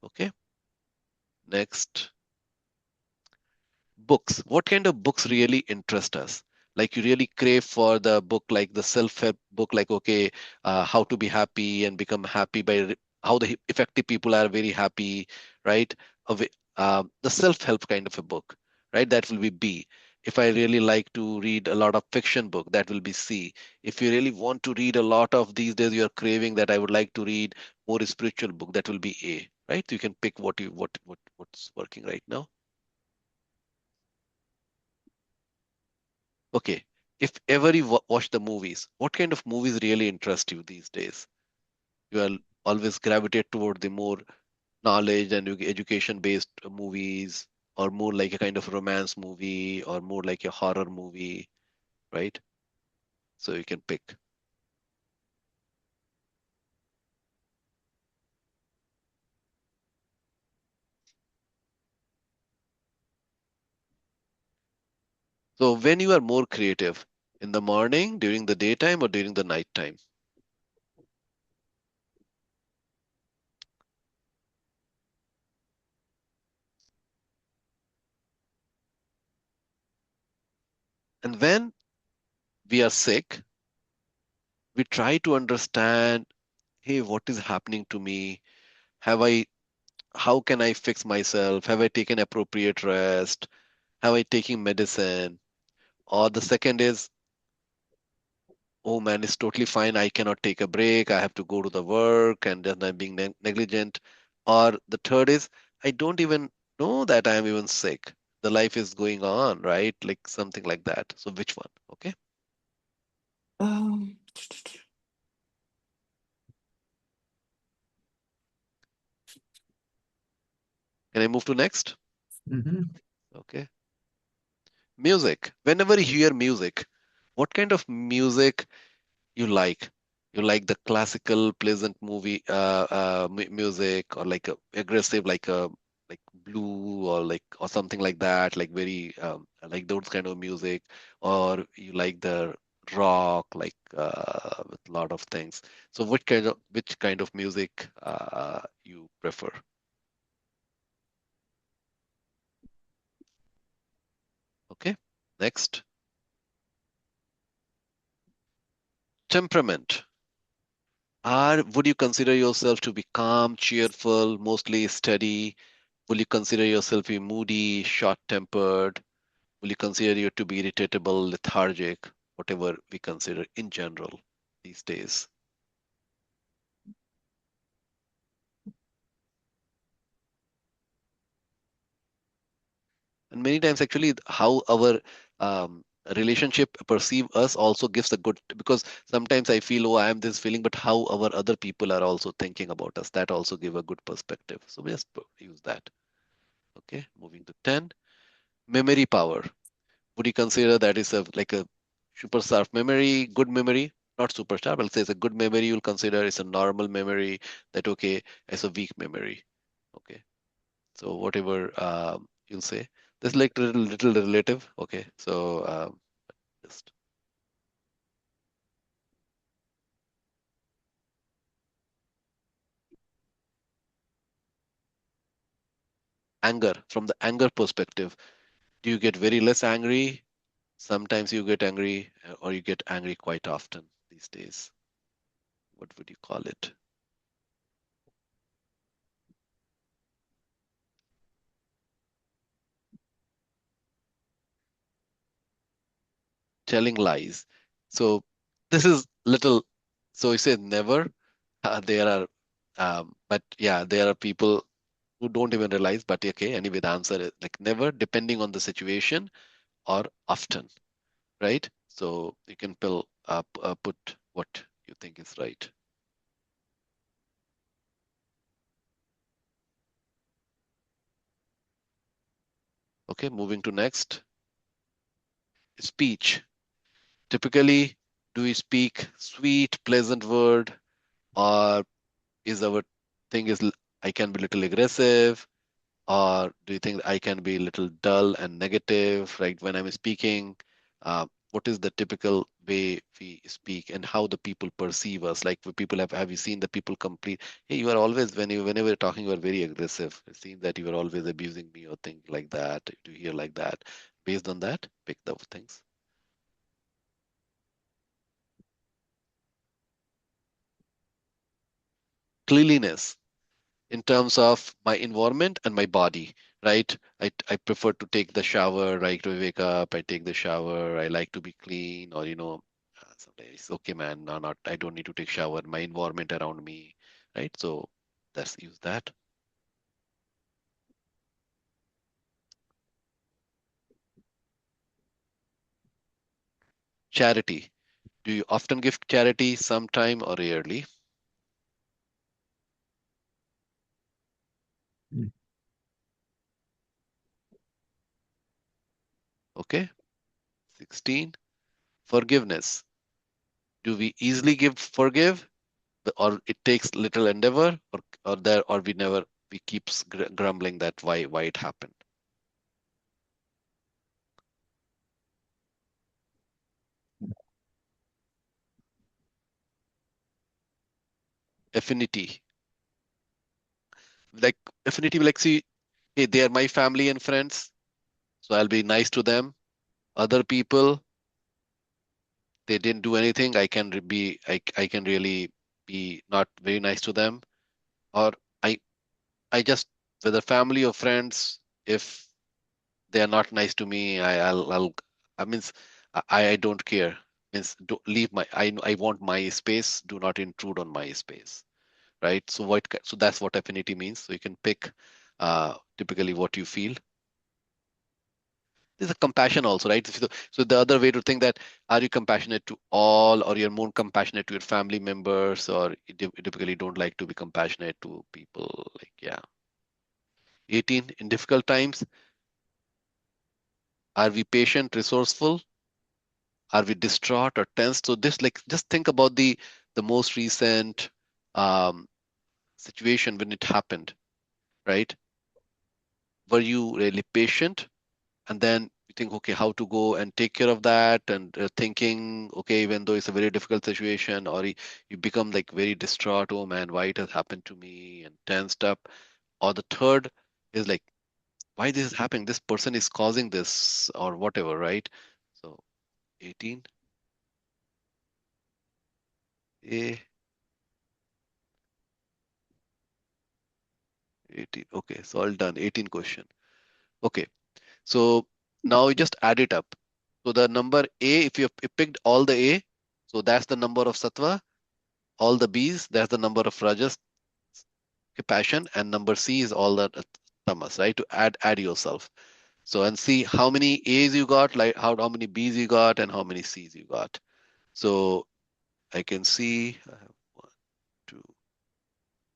Okay, next. Books. What kind of books really interest us? Like you really crave for the book, like the self-help book, like okay, how to be happy and become happy by how the effective people are very happy, right? The self-help kind of a book, right? That will be B. If I really like to read a lot of fiction book, that will be C. If you really want to read a lot of these days, you're craving that I would like to read more spiritual book, that will be A, right? You can pick what's working right now. Okay. If ever you watch the movies, what kind of movies really interest you these days? You are always gravitate toward the more knowledge and education-based movies, or more like a kind of romance movie, or more like a horror movie, right? So you can pick. So when you are more creative, in the morning, during the daytime, or during the nighttime? And when we are sick, we try to understand, hey, what is happening to me? Have I how can I fix myself? Have I taken appropriate rest? Have I taken medicine? Or the second is, oh man, it's totally fine. I cannot take a break. I have to go to the work and then I'm being negligent. Or the third is, I don't even know that I am even sick. The life is going on, right? Like something like that. So which one? Okay. Um, Can I move to next? Hmm. Okay. Music. Whenever you hear music, what kind of music you like? You like the classical, pleasant music, or like a aggressive, like blue, or like or something like that, like very like those kind of music, or you like the rock, like with a lot of things. So which kind of music you prefer? Okay, next. Temperament. Would you consider yourself to be calm, cheerful, mostly steady? Will you consider yourself to be moody, short-tempered? Will you consider you to be irritable, lethargic, whatever we consider in general these days? And many times, actually, how our um, relationship perceive us also gives a good, because sometimes I feel, oh, I am this feeling, but how our other people are also thinking about us, that also give a good perspective. So we just use that. Okay, moving to 10. Memory power. Would you consider that is a like a superstar memory, good memory, not superstar, but say it's a good memory, you'll consider it's a normal memory, that okay, it's a weak memory. Okay. So whatever you'll say. This like little relative. Okay. So just anger. From the anger perspective, do you get very less angry? Sometimes you get angry, or you get angry quite often these days. What would you call it? Telling lies. So this is little. So you said never. There are, but yeah, there are people who don't even realize. But okay, anyway, the answer is like never, depending on the situation, or often, right? So you can put what you think is right. Okay, moving to next. Speech. Typically, do we speak sweet, pleasant word, or is our thing is I can be little aggressive, or do you think I can be a little dull and negative, right? When I'm speaking, what is the typical way we speak and how the people perceive us? Like, people have you seen the people complete? Hey, you are always whenever you're talking, you are very aggressive. It seems that you are always abusing me or things like that. Do you hear like that? Based on that, pick the things. Cleanliness in terms of my environment and my body, right? I prefer to take the shower, right? To wake up, I take the shower. I like to be clean, or sometimes it's okay, man. No, not I don't need to take shower. My environment around me, right? So let's use that. Charity. Do you often give charity, sometime or rarely? Okay. 16. Forgiveness. Do we easily forgive, or it takes little endeavor, or we never we keeps grumbling that why it happened. Affinity, like affinity, like, see, hey, they are my family and friends, so I'll be nice to them. Other people, they didn't do anything, I can I can really be not very nice to them. Or I I just, whether family or friends, if they are not nice to me, I'll I means I don't care. Means don't leave I want my space. Do not intrude on my space, right? So so that's what affinity means. So you can pick typically what you feel. There's a compassion also, right? So the other way to think that, are you compassionate to all, or you're more compassionate to your family members, or you typically don't like to be compassionate to people, like, yeah. 18, in difficult times, are we patient, resourceful? Are we distraught or tense? So this, like, just think about the most recent um, situation when it happened, right? Were you really patient? And then you think, okay, how to go and take care of that, and thinking, okay, even though it's a very difficult situation, or you become like very distraught, oh man, why it has happened to me, and tensed up. Or the third is like, why this is happening? This person is causing this, or whatever, right? So 18, A, 18. Okay, so all done. 18 question. Okay, so now you just add it up. So the number A, if you picked all the A, so that's the number of sattva. All the B's, that's the number of rajas, passion, and number C is all the tamas, right? To add yourself. So and see how many A's you got, like how many B's you got, and how many C's you got. So I can see I have one, two.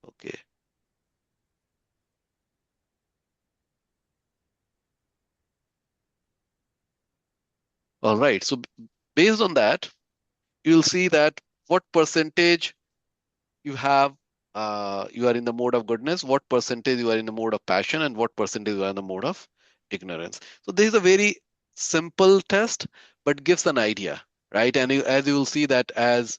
Okay. All right. So based on that, you'll see that what percentage you have, you are in the mode of goodness, what percentage you are in the mode of passion, and what percentage you are in the mode of ignorance. So this is a very simple test, but gives an idea, right? And as you will see that as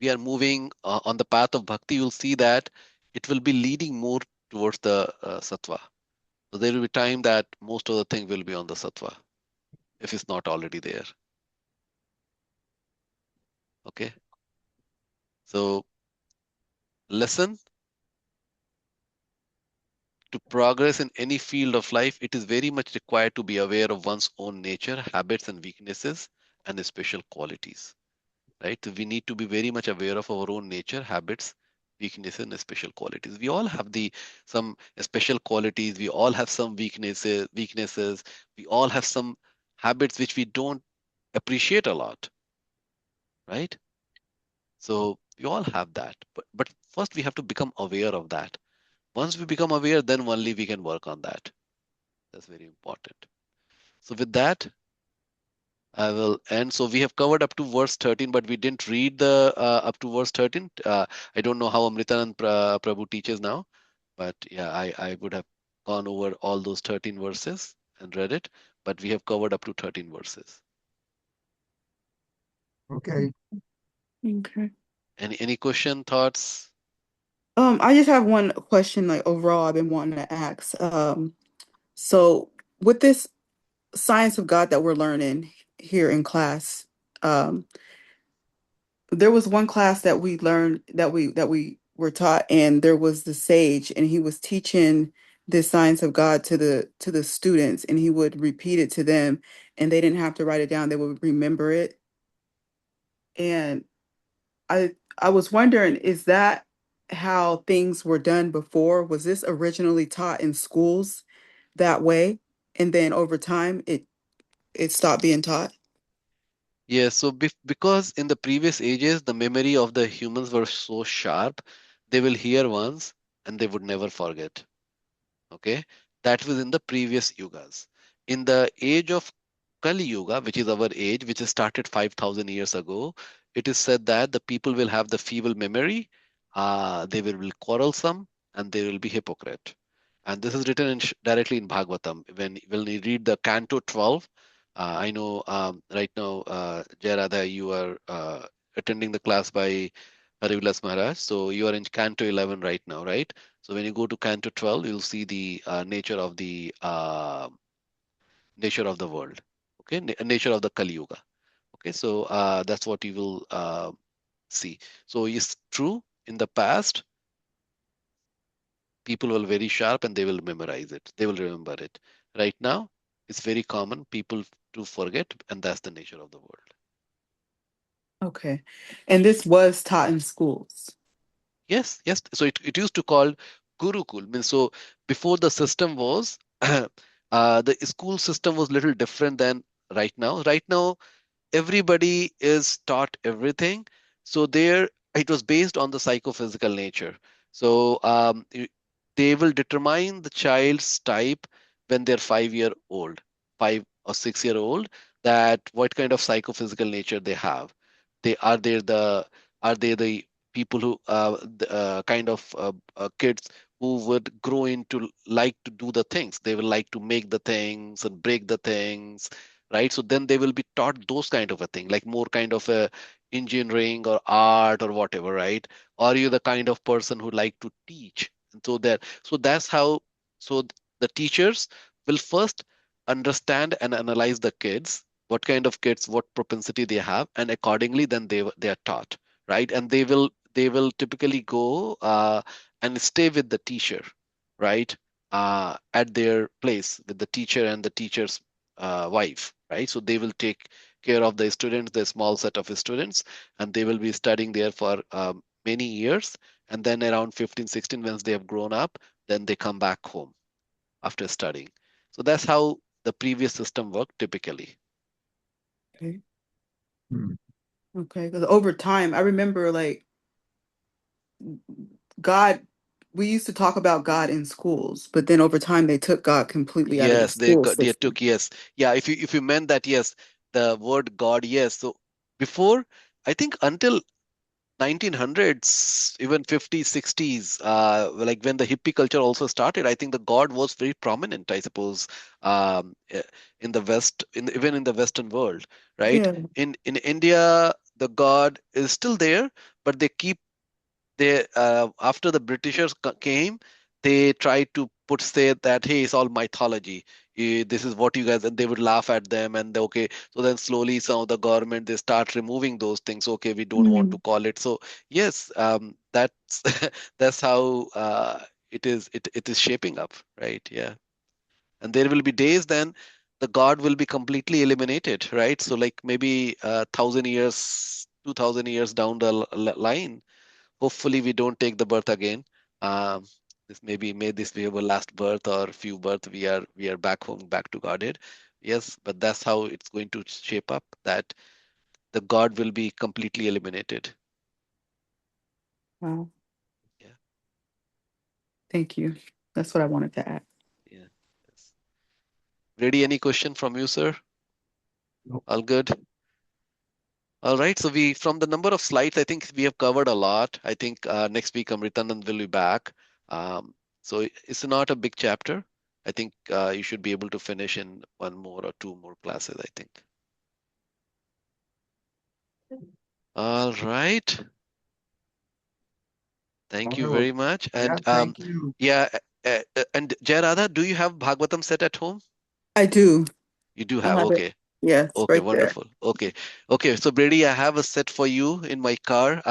we are moving on the path of bhakti, you'll see that it will be leading more towards the sattva. So there will be time that most of the thing will be on the sattva. if it's not already there. Okay. So listen, to progress in any field of life, it is very much required to be aware of one's own nature, habits, and weaknesses, and special qualities. Right? So we need to be very much aware of our own nature, habits, weaknesses, and special qualities. We all have the some special qualities. We all have some weaknesses. Weaknesses. We all have some habits which we don't appreciate a lot. Right? So we all have that. But first we have to become aware of that. Once we become aware, then only we can work on that. That's very important. So with that, I will end. So we have covered up to verse 13, but we didn't read the up to verse 13. I don't know how Amritanand Prabhu teaches now, but yeah, I would have gone over all those 13 verses and read it, but we have covered up to 13 verses. Okay. Okay. Any question, thoughts? I just have one question, like overall, I've been wanting to ask. So with this science of God that we're learning here in class, there was one class that we learned that we were taught, and there was the sage, and he was teaching the science of God to the students, and he would repeat it to them, and they didn't have to write it down; they would remember it. And I was wondering, is that how things were done before? Was this originally taught in schools that way, and then over time it stopped being taught? Yeah, so because in the previous ages, the memory of the humans were so sharp, they will hear once and they would never forget. Okay, that was in the previous yugas. In the age of Kali Yuga, which is our age, which is started 5,000 years ago, it is said that the people will have the feeble memory, they will be quarrelsome, and they will be hypocrite. And this is written directly in Bhagavatam. When you read the Canto 12, I know right now, Jayarada, you are attending the class by Harivilas Maharaj. So you are in Canto 11 right now, right? So when you go to Canto 12, you'll see the nature of the world. Okay, nature of the Kali Yuga. Okay, so that's what you will see. So it's true in the past, people were very sharp and they will memorize it. They will remember it. Right now, it's very common people to forget, and that's the nature of the world. Okay. And this was taught in schools. Yes, yes. So it used to call Gurukul. Means so before the system was the school system was little different than right now. Right now, everybody is taught everything. So there, it was based on the psychophysical nature. So they will determine the child's type when they're 5 year old, 5 or 6 year old, that what kind of psychophysical nature they have. They are they the people who kind of kids who would grow into like to do the things. They will like to make the things and break the things, right? So then they will be taught those kind of a thing, like more kind of a engineering or art or whatever, right? Or you the kind of person who like to teach. And so that's how, so the teachers will first understand and analyze the kids, what kind of kids, what propensity they have, and accordingly then they are taught, right? And they will typically go and stay with the teacher, right? At their place with the teacher and the teacher's wife, right? So they will take care of the students, the small set of students, and they will be studying there for many years. And then around 15, 16, once they have grown up, then they come back home after studying. So that's how the previous system worked typically. Okay. Hmm. Okay. Because over time, I remember like God, we used to talk about God in schools, but then over time they took God completely out of the Yes, school they system. took, yes. Yeah, if you meant that, yes, the word God, yes. So before, I think until 1900s, even 50s, 60s, like when the hippie culture also started, I think the God was very prominent, I suppose, in the West, even in the Western world, right? Yeah. In India, the God is still there, but they keep they after the Britishers came, they try to say that, hey, it's all mythology. This is what you guys, and they would laugh at them, and okay, so then slowly some of the government, they start removing those things. Okay, we don't want to Mm. call it. So yes, that's that's how it is shaping up, right? Yeah. And there will be days then the god will be completely eliminated, right? So like maybe 1,000 years, 2,000 years down the line, hopefully we don't take the birth again. um this may this be our last birth, or few birth, we are back home, back to godhead. Yes, but that's how it's going to shape up, that the god will be completely eliminated. Wow. Yeah. Thank you. That's what I wanted to add. Yeah. Yes. Ready, any question from you, sir? Nope. All good. All right, so we, from the number of slides, I think we have covered a lot. I think next week Amritanand will be back. So it's not a big chapter. I think you should be able to finish in one more or two more classes, I think. All right. Thank All you right. Well, very much. yeah, And thank you. yeah, and Jayarada, do you have Bhagavatam set at home? I do. You do I have. have it. Okay. Yes, Okay, right there. wonderful. Okay, okay. So Brady, I have a set for you in my car.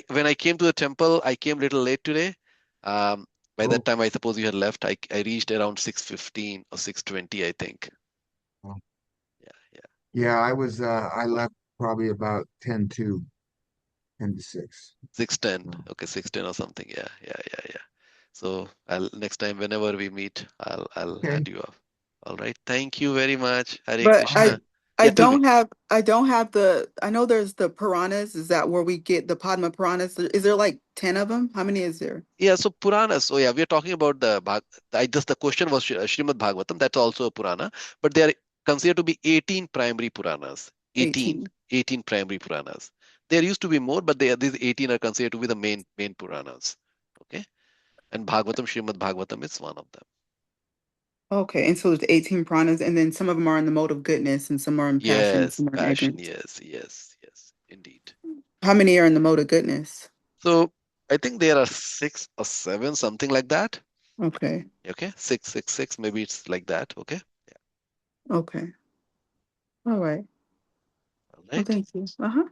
When I came to the temple, I came a little late today. Um, by that Oh, time, I suppose you had left. I reached around 6:15 or 6:20, I think. well, Yeah, yeah. yeah, I left probably about 10 to 6. 6:10. So, Okay, 6:10 or something. Yeah, yeah, yeah, yeah. So I'll next time whenever we meet, I'll okay. hand you off. All right. Thank you very much. Hare But All right. Krishna. Yeah, tell me. I don't have the I know there's the Puranas. Is that where we get the Padma Puranas? Is there like 10 of them? How many is there? Yeah, so Puranas. So yeah, we are talking about I just the question was Srimad Bhagavatam. That's also a Purana, but they are considered to be 18 primary Puranas. 18, 18. 18 primary Puranas. There used to be more, but these 18 are considered to be the main Puranas. Okay, and Bhagavatam, Srimad Bhagavatam is one of them. Okay, and so there's 18 Puranas, and then some of them are in the mode of goodness, and some are in passion, and Yes, some are in passion. ignorance. Yes, yes, yes, indeed. How many are in the mode of goodness? So I think there are six or seven, something like that. Okay. Okay, six, six, six. Maybe it's like that. Okay. Yeah. Okay. All right. All Well, right. thank you. Uh-huh.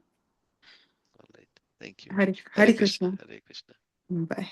All right. Thank you. Hare, Hare Hare Krishna. Krishna. Hare Krishna. Bye.